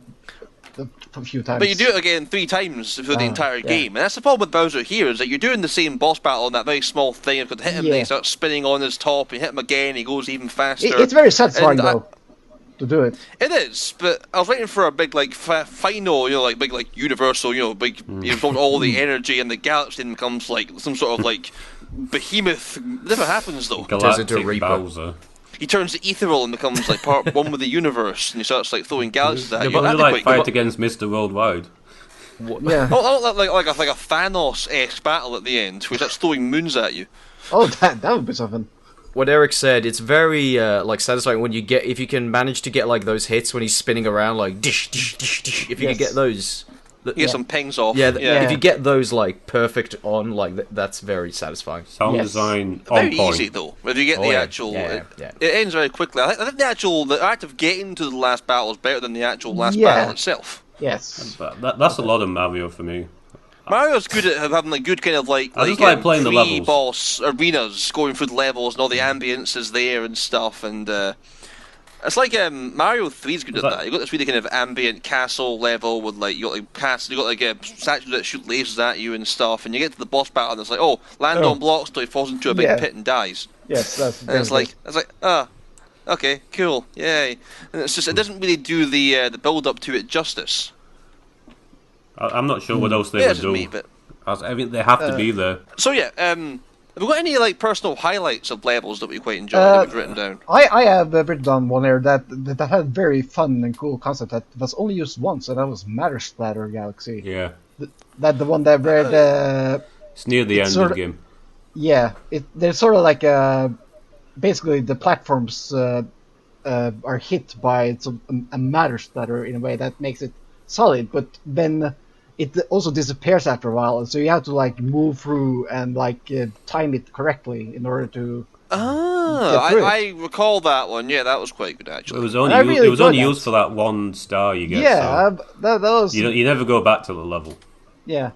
a few times. But you do it again 3 times through the entire game. And that's the problem with Bowser here, is that you're doing the same boss battle on that very small thing. You've got to hit him, then he starts spinning on his top, and you hit him again, he goes even faster. It's very satisfying, though, to do it. It is, but I was waiting for a big, like, final, big, like, universal, big, all the energy, and the galaxy becomes, like, some sort of, like, behemoth. It never happens, though. Galactic Bowser. He turns ethereal and becomes like part one with the universe, and he starts like throwing galaxies at you. But like fight against Mr. Worldwide. Yeah. like a Thanos-esque battle at the end, where he starts throwing moons at you. Oh, that would be something. What Erik said, it's very like satisfying when if you can manage to get like those hits when he's spinning around, like dish dish dish dish. If you can get those. You get some pings off. If you get those like perfect on, like that's very satisfying. Sound design very on point. easy though. If you get the actual, it ends very quickly. I think the act of getting to the last battle is better than the actual last battle itself. Yes, that's a lot of Mario for me. Mario's good at having like good kind of like playing the levels. Boss arenas, going through the levels and all the ambience is there and stuff, and it's like Mario 3's good at that. You got this really kind of ambient castle level with like you got a statue that shoot lasers at you and stuff, and you get to the boss battle and it's like land on blocks till he falls into a big pit and dies. Yes, and it's like okay, cool, yay. And it's just it doesn't really do the build up to it justice. I'm not sure what else they would do. Me, but I mean, they have to be there. So have we got any like personal highlights of levels that we quite enjoyed that we've written down? I have written down one here that had very fun and cool concept that was only used once, and that was Matter Splatter Galaxy. Yeah. The one that where it's near the end of the game. Yeah, they're sort of like basically the platforms are hit by a matter splatter in a way that makes it solid, but then it also disappears after a while, so you have to like move through and like time it correctly in order to. I recall that one. Yeah, that was quite good actually. It was only used for that one star you get. Yeah, so that was. You never go back to the level. Yeah.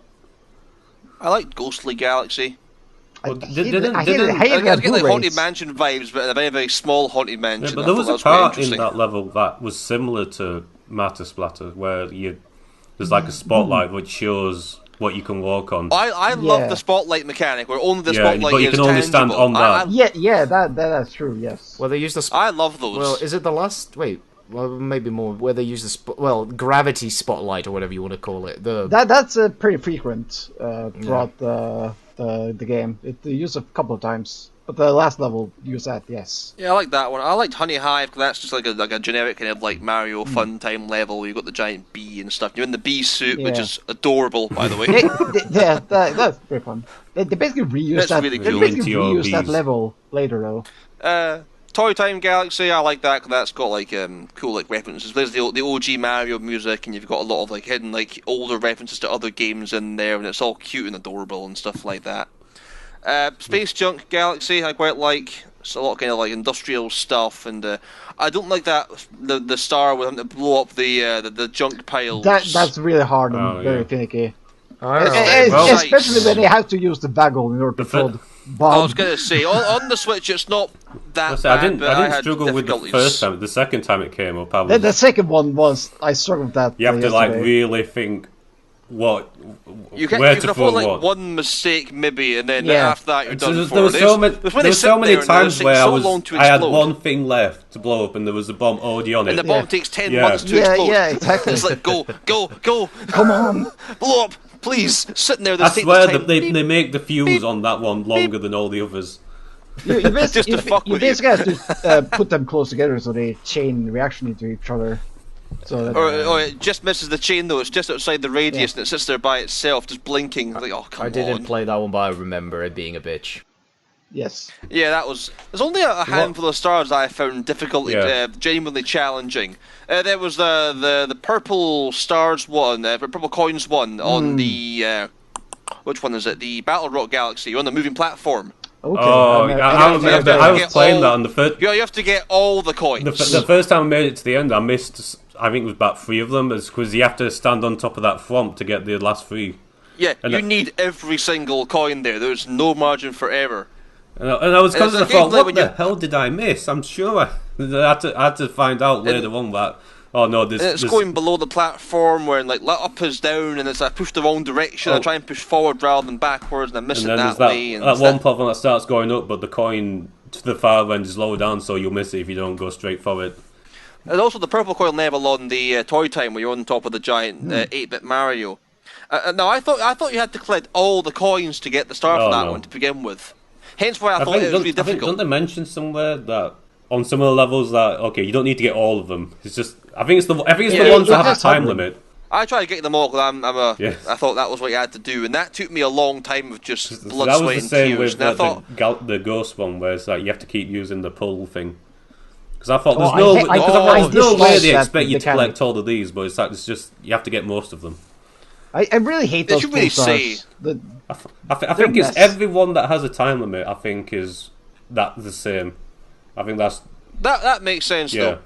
I liked Ghostly Galaxy. I get like Haunted Mansion vibes, but a very, very small Haunted Mansion. Yeah, but there was a part in that level that was similar to Matter Splatter, where there's like a spotlight which shows what you can walk on. I love the spotlight mechanic, where only the spotlight but you can only stand on that. That's true. Yes. Well, they use the. I love those. Well, is it the last? Wait. Well, maybe more where they use the gravity spotlight or whatever you want to call it. That's pretty frequent throughout the game. It used a couple of times, but the last level used that. Yes. Yeah, I like that one. I liked Honey Hive because that's just like a generic kind of like Mario fun time level. You got the giant bee and stuff. You're in the bee suit, which is adorable, by the way. That's pretty fun. They basically reused that. Really cool. They basically reused that level later though. Toy Time Galaxy, I like that because that's got like cool like references. There's the OG Mario music, and you've got a lot of like hidden like older references to other games in there, and it's all cute and adorable and stuff like that. Space Junk Galaxy, I quite like. It's a lot of kind of like industrial stuff, and I don't like that the star with having to blow up the junk piles. That's really hard and very finicky. Especially when they have to use the bagel in order to throw the bomb. I was going to say, on the Switch, it's not that bad. I didn't struggle with the first time. The second time it came up, the second one I struggled with that. You have to like really think where to throw like one mistake maybe, and then after that you're done. There were so many times where I had one thing left to blow up, and there was a bomb already on it. And the bomb takes 10 months to explode. Yeah, exactly. It's like go, come on, blow up. Please, sitting there. I swear they make the fuse on that one longer than all the others. You basically have to put them close together so they chain reaction into each other. So or it just misses the chain though. It's just outside the radius and it sits there by itself, just blinking. Like, oh come on. I didn't play that one, but I remember it being a bitch. Yes. Yeah, that was. There's only a handful of stars I found difficult, genuinely challenging. There was the purple stars one, purple coins one on the which one is it? The Battle Rock Galaxy. You're on the moving platform. Okay. I was playing that on the first. You have to get all the coins. The first time I made it to the end, I missed. I think it was about 3 of them. It's because you have to stand on top of that front to get the last 3. Yeah, and you need every single coin there. There's no margin for error. And I was kind of thought, what the hell did I miss? I'm sure I had to find out later on that. Oh no, it's going below the platform where like up is down, and I push the wrong direction. I try and push forward rather than backwards, and I miss it that way. And that one platform that starts going up, but the coin to the far end is lower down, so you'll miss it if you don't go straight for it. And also the purple coin level on the Toy Time, where you're on top of the giant 8-bit Mario. Now I thought you had to collect all the coins to get the star for that one to begin with. Hence why I thought it was really difficult. Don't they mention somewhere that on some of the levels that you don't need to get all of them? It's just I think it's the ones that have a time limit. I tried to get them all because I thought that was what you had to do, and that took me a long time of just blood, sweat, and tears. That was the same with the ghost one, where it's like you have to keep using the pull thing. Because I thought there's no way they expect you to collect all of these, but it's like it's just you have to get most of them. I really hate those pull stars. I think it's everyone that has a time limit. I think is that the same. I think that makes sense though.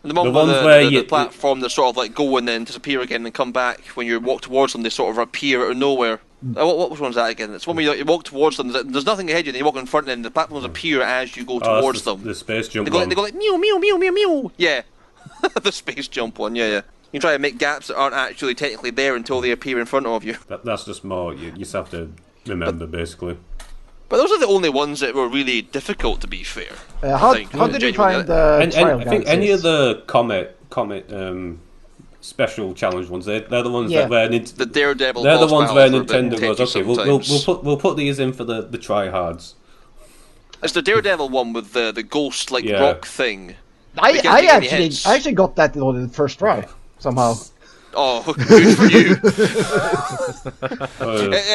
The ones where the platform that sort of like go and then disappear again and come back when you walk towards them, they sort of appear out of nowhere. What one's that again? It's one where you walk towards them. There's nothing ahead of you. Then you walk in front, and the platforms appear as you go towards them. The space jump. They go like meow meow meow meow meow. Yeah, the space jump one. Yeah. You try to make gaps that aren't actually technically there until they appear in front of you. That's just more you just have to remember basically. But those are the only ones that were really difficult, to be fair. How did you find the trial? I think any of the Comet special challenge ones, they're the ones that where the Daredevil. They're the ones where Nintendo goes, okay, we'll put these in for the tryhards. It's the Daredevil one with the ghost rock thing. I actually got that in the first try somehow. Oh, good for you.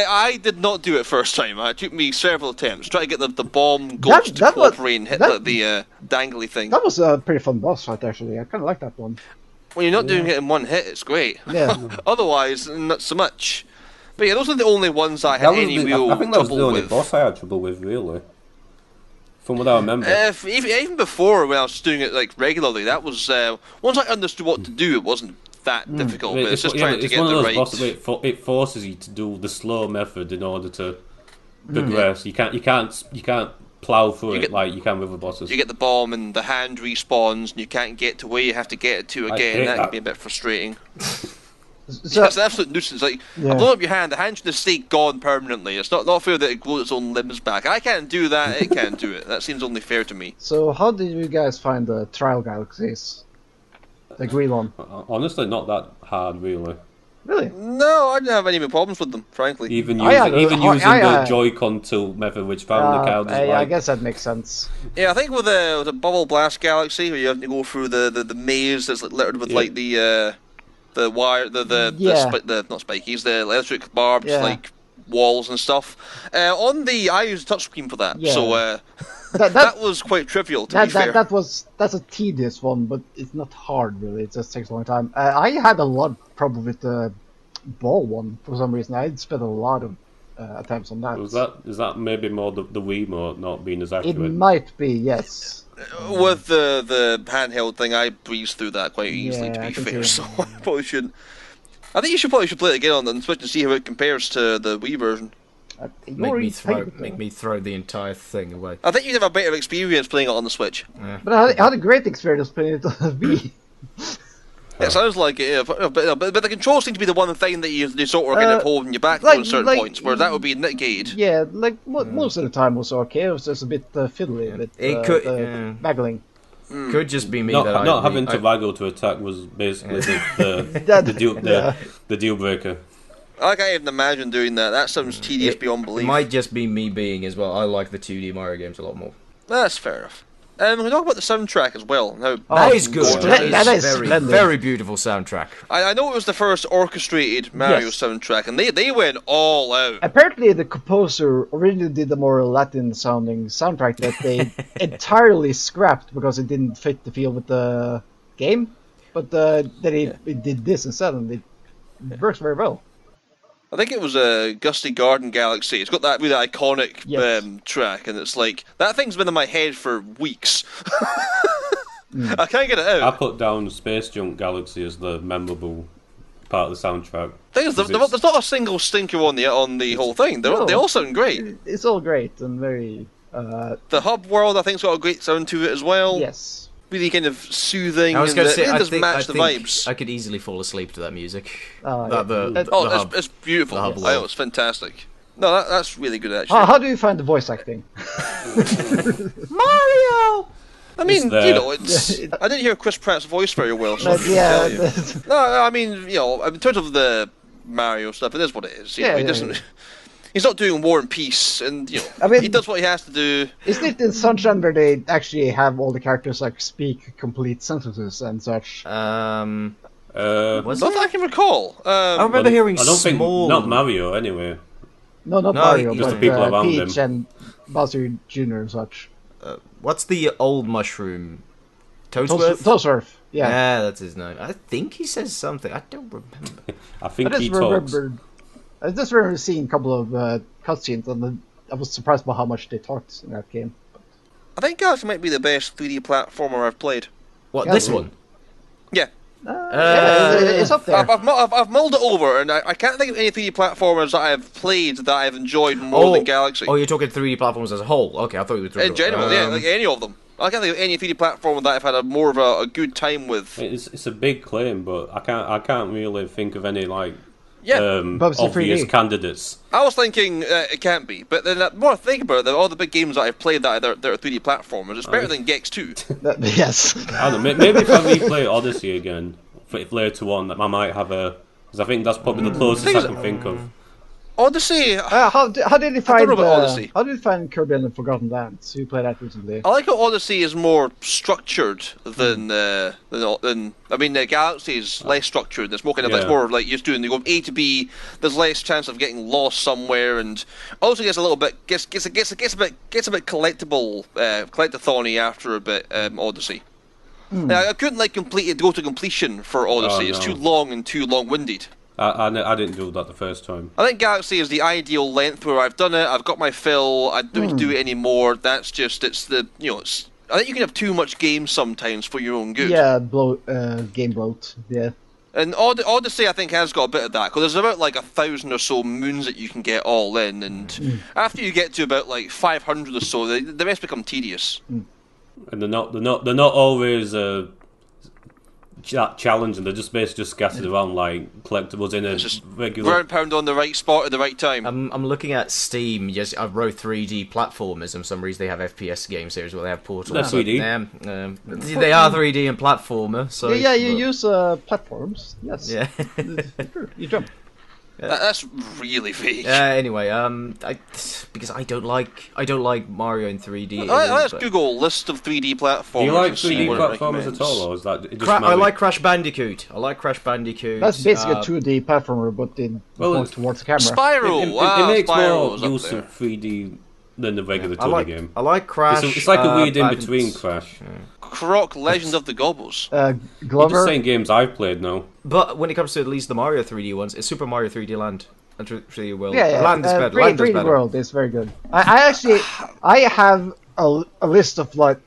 I did not do it first time. It took me several attempts. Try to get the bomb ghost to cooperate and hit the dangly thing. That was a pretty fun boss fight, actually. I kind of like that one. When you're not doing it in one hit, it's great. Yeah. Otherwise, not so much. But yeah, those are the only ones I had any real trouble with. I think that was the only boss I had trouble with, really. From what I remember. Even before, when I was doing it regularly, that was... once I understood what to do, it wasn't that difficult, but it's just trying to get the right... Bosses, it forces you to do the slow method in order to progress. You can't plow through it like you can with the bosses. You get the bomb and the hand respawns, and you can't get to where you have to get it to again. That can be a bit frustrating. It's an absolute nuisance. Blow up your hand, the hand should just stay gone permanently. It's not fair that it grows its own limbs back. I can't do that, it can't do it. That seems only fair to me. So how did you guys find the trial galaxies? The green one? Honestly, not that hard, really. Really? No, I didn't have any problems with them, frankly. Even using the Joy-Con tool method, which found the cow I guess that makes sense. Yeah, I think with the Bubble Blast Galaxy, where you have to go through the maze that's littered with the wire, the not spikies, the electric barbs, walls and stuff. I used a touchscreen for that, so that was quite trivial. To be fair, that's a tedious one, but it's not hard really. It just takes a long time. I had a lot of problem with the ball one for some reason. I spent a lot of attempts on that. Is that maybe more the Wiimote not being as accurate? It might be, yes. With the handheld thing, I breezed through that quite easily, to be fair, so I probably shouldn't. I think you should probably play it again on the Switch and see how it compares to the Wii version. Make me throw the entire thing away. I think you'd have a better experience playing it on the Switch. Yeah. But I had a great experience playing it on the Wii. It sounds like it, but the controls seem to be the one thing that you sort of get holding you back at certain points, where that would be negated. Yeah, most of the time was okay. It was just a bit fiddly, waggling. Could just be me not having to waggle to attack was basically the deal breaker. I can't even imagine doing that. That sounds tedious beyond belief. It might just be me being as well. I like the 2D Mario games a lot more. That's fair enough. We can talk about the soundtrack as well. That is good. That is very, very beautiful soundtrack. I know it was the first orchestrated Mario soundtrack, and they went all out. Apparently, the composer originally did a more Latin-sounding soundtrack that they entirely scrapped because it didn't fit the feel with the game. But then it did this instead, and it works very well. I think it was a Gusty Garden Galaxy. It's got that really iconic track, and it's like that thing's been in my head for weeks. I can't get it out. I put down Space Junk Galaxy as the memorable part of the soundtrack. Thing is, there's not a single stinker on the whole thing. They all sound great. It's all great and very. The hub world, I think, has got a great sound to it as well. Yes. Really kind of soothing. I was going to say, I think think the vibes. I could easily fall asleep to that music. It's beautiful. It's fantastic. No, that's really good actually. How do you find the voice acting? Mario. I mean, it's. I didn't hear Chris Pratt's voice very well. So no, I mean, in terms of the Mario stuff, it is what it is. He doesn't. He's not doing War and Peace, and he does what he has to do. Isn't it in Sunshine where they actually have all the characters speak complete sentences and such? Was that I can recall. I remember hearing I don't think not Mario anyway. No, not Mario, just but the people around Peach him. and Bowser Jr. and such. What's the old mushroom? Toadsworth? Toadsworth, yeah. Yeah, that's his name. I think he says something. I don't remember. I think he talks. I just remember seeing a couple of cutscenes, and I was surprised by how much they talked in that game. I think Galaxy might be the best 3D platformer I've played. What, this one? Yeah. It's up there. I've mulled it over, and I can't think of any 3D platformers that I've played that I've enjoyed more than Galaxy. Oh, you're talking 3D platforms as a whole? Okay, I thought you were talking in general, like any of them. I can't think of any 3D platformer that I've had more of a good time with. It's a big claim, but I can't really think of any Bubsy obvious 3D. candidates. I was thinking it can't be, but then the more I think about it, all the big games that I've played that are 3D platformers, it's better than Gex 2. Yes. I don't know, maybe if I replay Odyssey again later on, I might have because I think that's probably the closest I can think of. Odyssey. How did you find I don't know about Odyssey. How did you find Kirby and the Forgotten Lands? You played that recently. I like how Odyssey is more structured than Galaxy is less structured. It's more kind of it's more like you're doing. You go A to B. There's less chance of getting lost somewhere, and also gets a little bit gets a bit collectible, collectathon-y after a bit. Odyssey. I couldn't go to completion for Odyssey. It's too long and too long-winded. I didn't do that the first time. I think Galaxy is the ideal length where I've done it, I've got my fill, I don't need to do it anymore. That's just, I think you can have too much game sometimes for your own good. Yeah, game bloat, yeah. And Odyssey, I think, has got a bit of that, because there's about 1,000 or so moons that you can get all in, and after you get to about 500 or so, the rest become tedious. And they're not always challenging. They're just basically scattered around like collectibles in a regular. Ground pound on the right spot at the right time. I'm looking at Steam. Yes, I wrote 3D platformers, and for some reason they have FPS game series where they have Portal. That's 3D. They are 3D and platformer. So you use platforms. Yes. Yeah. You jump. That's really vague. Anyway, because I don't like Mario in 3D. Let's Google list of 3D platformers. Do you like 3D platformers at all, or is that just I like Crash Bandicoot. That's basically a 2D platformer, but more towards the camera. Spyro. It makes Spyro's more use of 3D than the regular 2D game. I like Crash. It's like a weird in between Crash. Croc, Legend of the Gobbles. Glover. You're just saying games I've played now. But when it comes to at least the Mario 3D ones, it's Super Mario 3D Land and 3D World. Yeah. Land is better. 3D World is very good. I have a list of like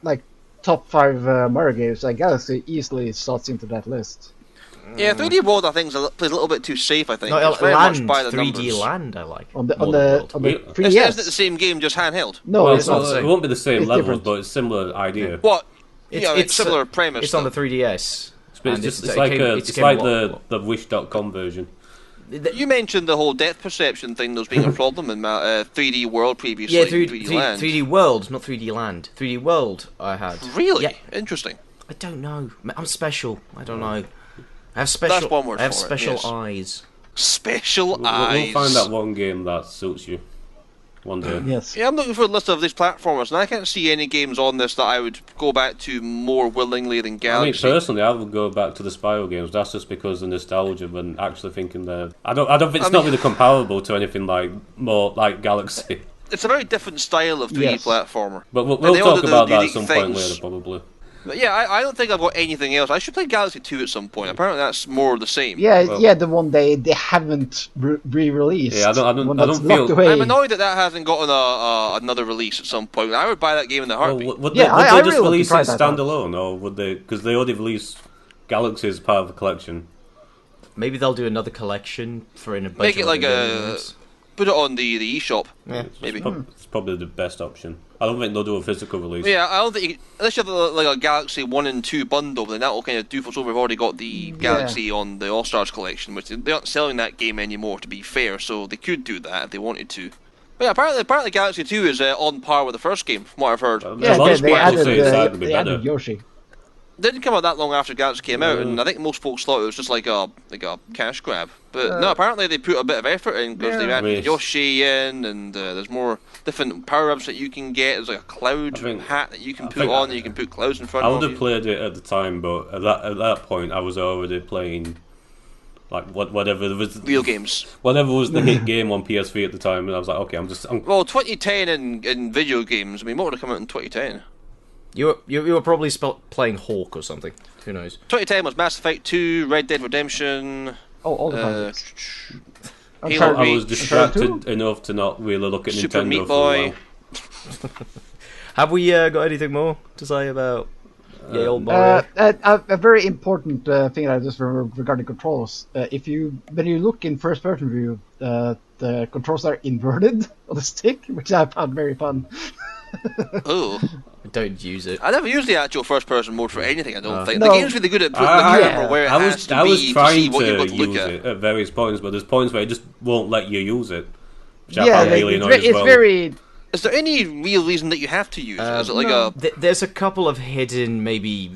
top 5 Mario games. Galaxy easily slots into that list. Yeah, 3D World I think plays a little bit too safe. I think no, it's very Land, much by the 3D numbers. Land I like on the 3DS. Isn't it the same game, just handheld? No, it's not. It won't be the same It's levels, different. but it's similar idea. What? It's similar premise. It's on the 3DS. It's like the Wish.com version. You mentioned the whole depth perception thing, those being a problem in 3D World previously. Yeah, 3D Land. 3D World, not 3D Land. 3D World I had. Really? Yeah. Interesting. I don't know. I'm special. I don't know. I have special. That's one word I have for it, special yes. eyes. Special eyes. We'll find that one game that suits you one day. Yes. Yeah, I'm looking for a list of these platformers, and I can't see any games on this that I would go back to more willingly than Galaxy. I mean, personally, I would go back to the Spyro games. That's just because of nostalgia, and actually thinking they're. I don't think it's not really comparable to anything more like Galaxy. It's a very different style of 3D platformer. But we'll they all talk do about that at unique some point things. later, probably. But yeah, I don't think I've got anything else. I should play Galaxy 2 at some point. Apparently that's more the same. Yeah, the one they haven't re-released. Yeah, I don't feel. I'm annoyed that hasn't gotten another release at some point. I would buy that game in the heartbeat. Would they just release it standalone, or would they? Because they already released Galaxy as part of the collection. Maybe they'll do another collection for in a bunch Make it of like put it on the eShop. Yeah, maybe. It's probably the best option. I don't think they'll do a physical release. Yeah, I don't think unless you have like a Galaxy 1 and 2 bundle, then that will kind of do for. So we've already got the Galaxy on the All Stars collection, which they aren't selling that game anymore. To be fair, so they could do that if they wanted to. But yeah, apparently Galaxy 2 is on par with the first game, from what I've heard. They added Yoshi. Didn't come out that long after Galaxy came out, and I think most folks thought it was just like a cash grab. But no, apparently they put a bit of effort in because they added Yoshi in, and there's more different power-ups that you can get. There's like a cloud hat that you can put on, and you can put clouds in front of you. I would have played it at the time, but at that point I was already playing like whatever was real games. Whatever was the hit game on PS3 at the time, and I was like, okay, Well, 2010 in video games. I mean, what would have come out in 2010? You were probably playing Hawk or something. Who knows? 2010 was Mass Effect 2, Red Dead Redemption. All the I was distracted enough to not really look at Super Nintendo Meat for a Boy. while. Have we got anything more to say about old Mario? A very important thing I just remember regarding controls. When you look in first-person view, the controls are inverted on the stick, which I found very fun. Oh. Don't use it. I never use the actual first-person mode for anything. I don't think the game's really good at putting the camera where it has to be to see what you've got to look at. It at various points, but there's points where it just won't let you use it. Which I found really annoying as well. Very. Is there any real reason that you have to use it? Is it like There's a couple of hidden, maybe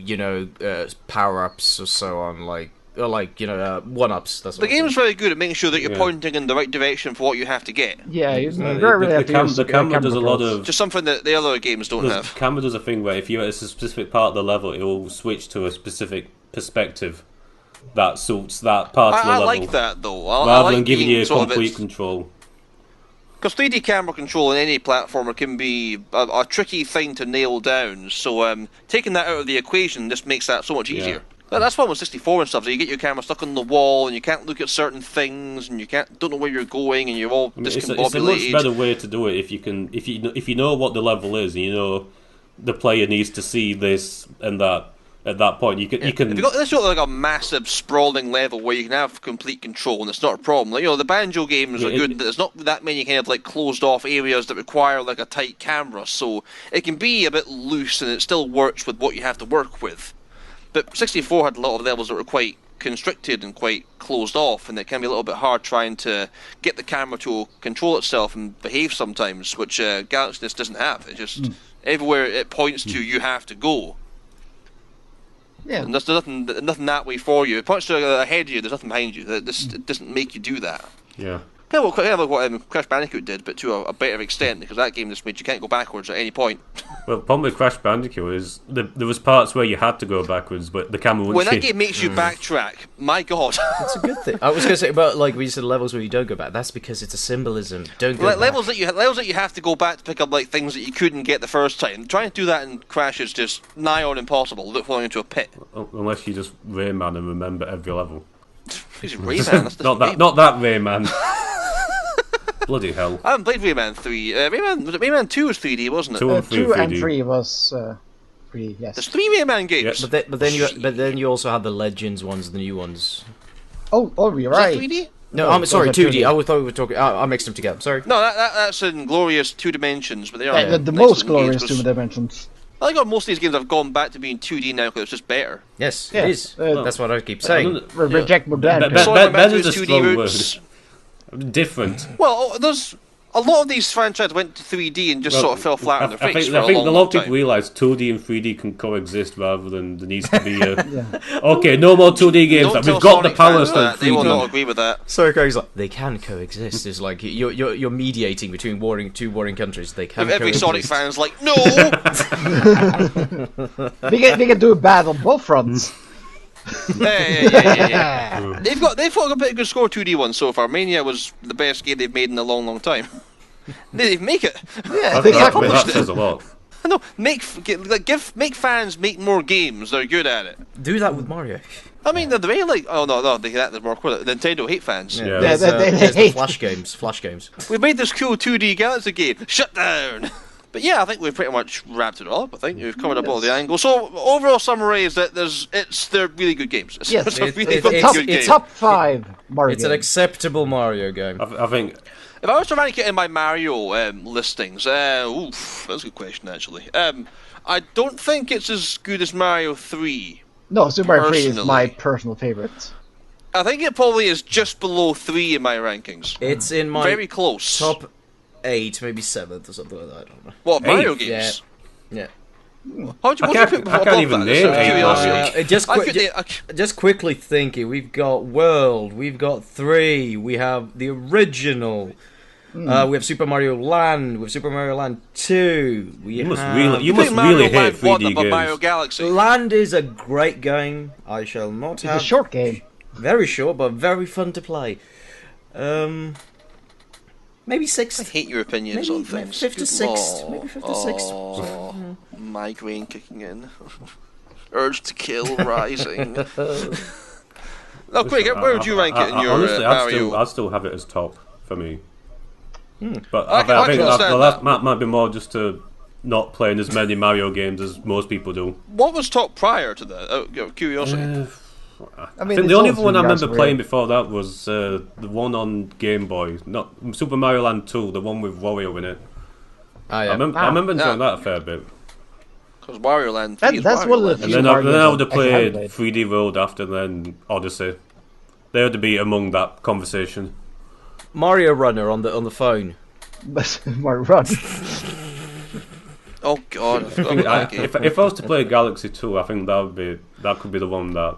power-ups or so on, one-ups. The game's very good at making sure that you're pointing in the right direction for what you have to get. Yeah, the camera does a lot of... Just something that the other games don't have. The camera does a thing where if you're at a specific part of the level, it will switch to a specific perspective that suits that part of the level. I like that, though. Rather than giving you complete control. Because 3D camera control in any platformer can be a tricky thing to nail down, so taking that out of the equation just makes that so much easier. That's fun with 64 and stuff. So you get your camera stuck on the wall, and you can't look at certain things, and you don't know where you're going, and you're all discombobulated. It's a much better way to do it if you know what the level is, and you know the player needs to see this and that. At that point, you can. If you've got this sort of like a massive sprawling level where you can have complete control, and it's not a problem. Like, the Banjo games are good. There's not that many kind of like closed off areas that require like a tight camera, so it can be a bit loose, and it still works with what you have to work with. But 64 had a lot of levels that were quite constricted and quite closed off, and it can be a little bit hard trying to get the camera to control itself and behave sometimes, which Galaxy just doesn't have. It just everywhere it points to, you have to go. Yeah. And there's nothing that way for you. It points to ahead of you, there's nothing behind you. It doesn't make you do that. Yeah. Kind of like what Crash Bandicoot did, but to a better extent, because that game just made you can't go backwards at any point. Well, the problem with Crash Bandicoot is there was parts where you had to go backwards, but the camera wouldn't. When that game makes you backtrack, my god. That's a good thing. I was going to say about when you said levels where you don't go back. That's because it's a symbolism. Don't go back. Levels that you have to go back to pick up like things that you couldn't get the first time. Trying to do that in Crash is just nigh on impossible. Falling into a pit. Unless you just Rayman and remember every level. He's Rayman. Not that Rayman. Bloody hell. I haven't played Rayman 3. Rayman 2 was 3D, wasn't it? 2 and 3 was 3D, yes. There's 3 Rayman games. Yeah. But then you also have the Legends ones, the new ones. Oh, you're right. Is that 3D? No, I'm sorry, 2D. I thought we were talking... I mixed them together, sorry. No, that's in glorious 2 dimensions, but they are... the most glorious 2 dimensions. I think most of these games have gone back to being 2D now because it's just better. Yes, it is. That's what I keep saying. Reject modernity. Better is a strong word. Different. Well, there's a lot of these franchises went to 3D and just sort of fell flat on their face for a long time. I think a lot of people realise 2D and 3D can coexist rather than there needs to be a... Okay, no more 2D games. We've got the power to 3D. They will not agree with that. Sorry, Craig's like, they can coexist. It's like, you're mediating between two warring countries. They can every coexist. Sonic fan's like, no! we can do bad on both fronts. Yeah. They've got a pretty good score 2D ones so far. Mania was the best game they've made in a long, long time. They didn't make it. Yeah, that says a lot. No, make fans make more games. They're good at it. Do that with Mario. I mean, they like. Oh no, they hate that more. Nintendo hate fans. Yeah, they there's hate Flash games. We made this cool 2D Galaxy game. Shut down. But yeah, I think we've pretty much wrapped it up. I think we've covered up all the angles. So overall summary is that they're really good games. Yes, it's really good game. Top 5 Mario. It's an acceptable Mario game. I think. If I was to rank it in my Mario listings, that's a good question actually. I don't think it's as good as Mario 3. No, Super Mario 3 is my personal favorite. I think it probably is just below 3 in my rankings. It's in my very close. Top 8, maybe 7th or something like that. I don't know. What, Mario games? Yeah. I can't even name it. Just quickly thinking, we've got World, we've got 3, we have the original, we have Super Mario Land, we have Super Mario Land 2. You must really hate 3D games. Mario Galaxy. Land is a great game. I shall not have. It's a short game. Very short, but very fun to play. Maybe 6th. I hate your opinions on things. Maybe 5th to 6th. Maybe 5th to 6th. Migraine kicking in. Urge to kill rising. No, quick, where would you rank it in your honestly, Mario? I'd still have it as top for me. But I think that might be more just to not playing as many Mario games as most people do. What was top prior to that? Out of curiosity. I mean, think the only one I remember playing before that was the one on Game Boy, not Super Mario Land 2, the one with Wario in it. Ah, yeah. I remember enjoying that a fair bit. Because Wario Land 3 is that's Wario one of the Land. few And then I would have I played played. 3D World after, then Odyssey. They would be among that conversation. Mario Runner on the phone. But Mario Run. Oh god, I forgot about that game. If I was to play Galaxy 2, I think that could be the one that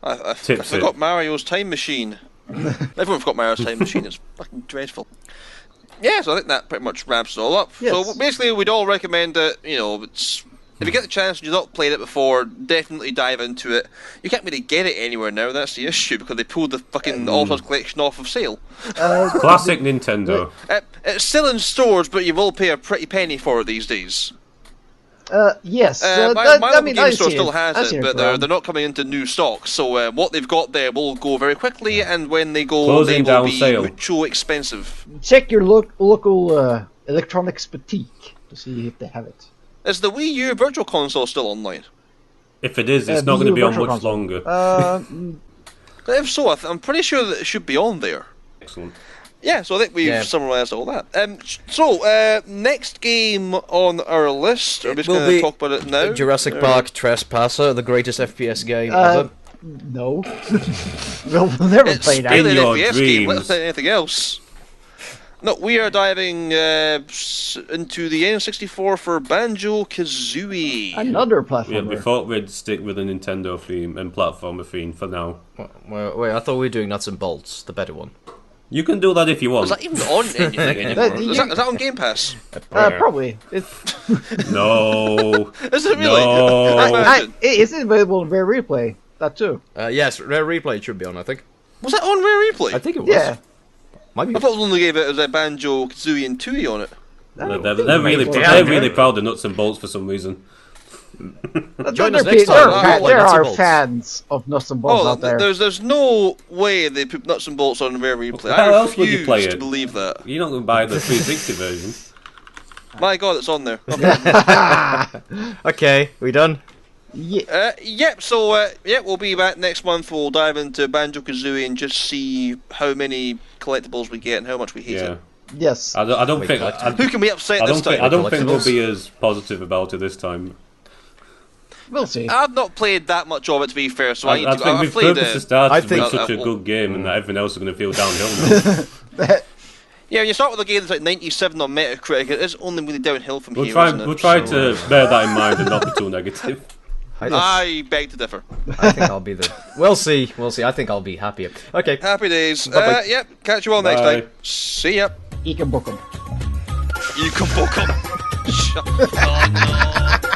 I tips forgot it. Mario's Time Machine. Everyone forgot Mario's Time Machine. It's fucking dreadful. Yeah, so I think that pretty much wraps it all up. Yes. So basically, we'd all recommend that, it's... If you get the chance and you've not played it before, definitely dive into it. You can't really get it anywhere now, that's the issue, because they pulled the fucking All-Stars Collection off of sale. Classic Nintendo. It's still in stores, but you will pay a pretty penny for it these days. Yes. My local game store still I has see it, but around. they're not coming into new stock. So what they've got there will go very quickly, and when they go, Closing they will down be sale. mucho expensive. Check your local electronics boutique to see if they have it. Is the Wii U Virtual Console still online? If it is, it's not Wii going to U be on Virtual much Console. longer. If so, I'm pretty sure that it should be on there. Excellent. Yeah, so I think we've summarised all that. Next game on our list, we're just going to talk about it now. Jurassic Park Trespasser, the greatest FPS game ever. No. We'll never It's play that. really an your FPS game, dreams. let's say anything else. No, we are diving into the N64 for Banjo-Kazooie. Another Yeah, platformer. we thought we'd stick with a Nintendo theme and platformer theme for now. Wait, I thought we were doing Nuts and Bolts, the better one. You can do that if you want. Is that even on anything anymore? Is that on Game Pass? Probably. No. Is it really? No. It's available in Rare Replay. That too. Yes, Rare Replay should be on, I think. Was that on Rare Replay? I think it was. Yeah. Might be. I thought it only gave it as a Banjo-Kazooie and Tooie on it. They're really proud of Nuts and Bolts for some reason. Join us next time. There Nuts and are Bolts. fans of Nuts and Bolts out there. There's no way they put Nuts and Bolts on Rare Replay. How I else would you play refuse to it? believe that. You're not going to buy the 360 version. My God, it's on there. Okay, we done? Yep, so we'll be back next month. We'll dive into Banjo-Kazooie and just see how many collectibles we get and how much we hate it. Yes. I don't think. Who can we upset this time? I don't think we'll be as positive about it this time. We'll see. I've not played that much of it, to be fair, so I think we've purposely started with such a good game, and that everything else is going to feel downhill now. Yeah, when you start with a game that's like 97 on Metacritic, it is only really downhill from here, isn't it? We'll try to bear that in mind and not be too negative. I beg to differ. I think I'll be the. We'll see. I think I'll be happier. Okay. Happy days. Bye-bye. Yep, catch you all next Bye. time. See ya. You can book them. You can book 'em. Shut. Oh no.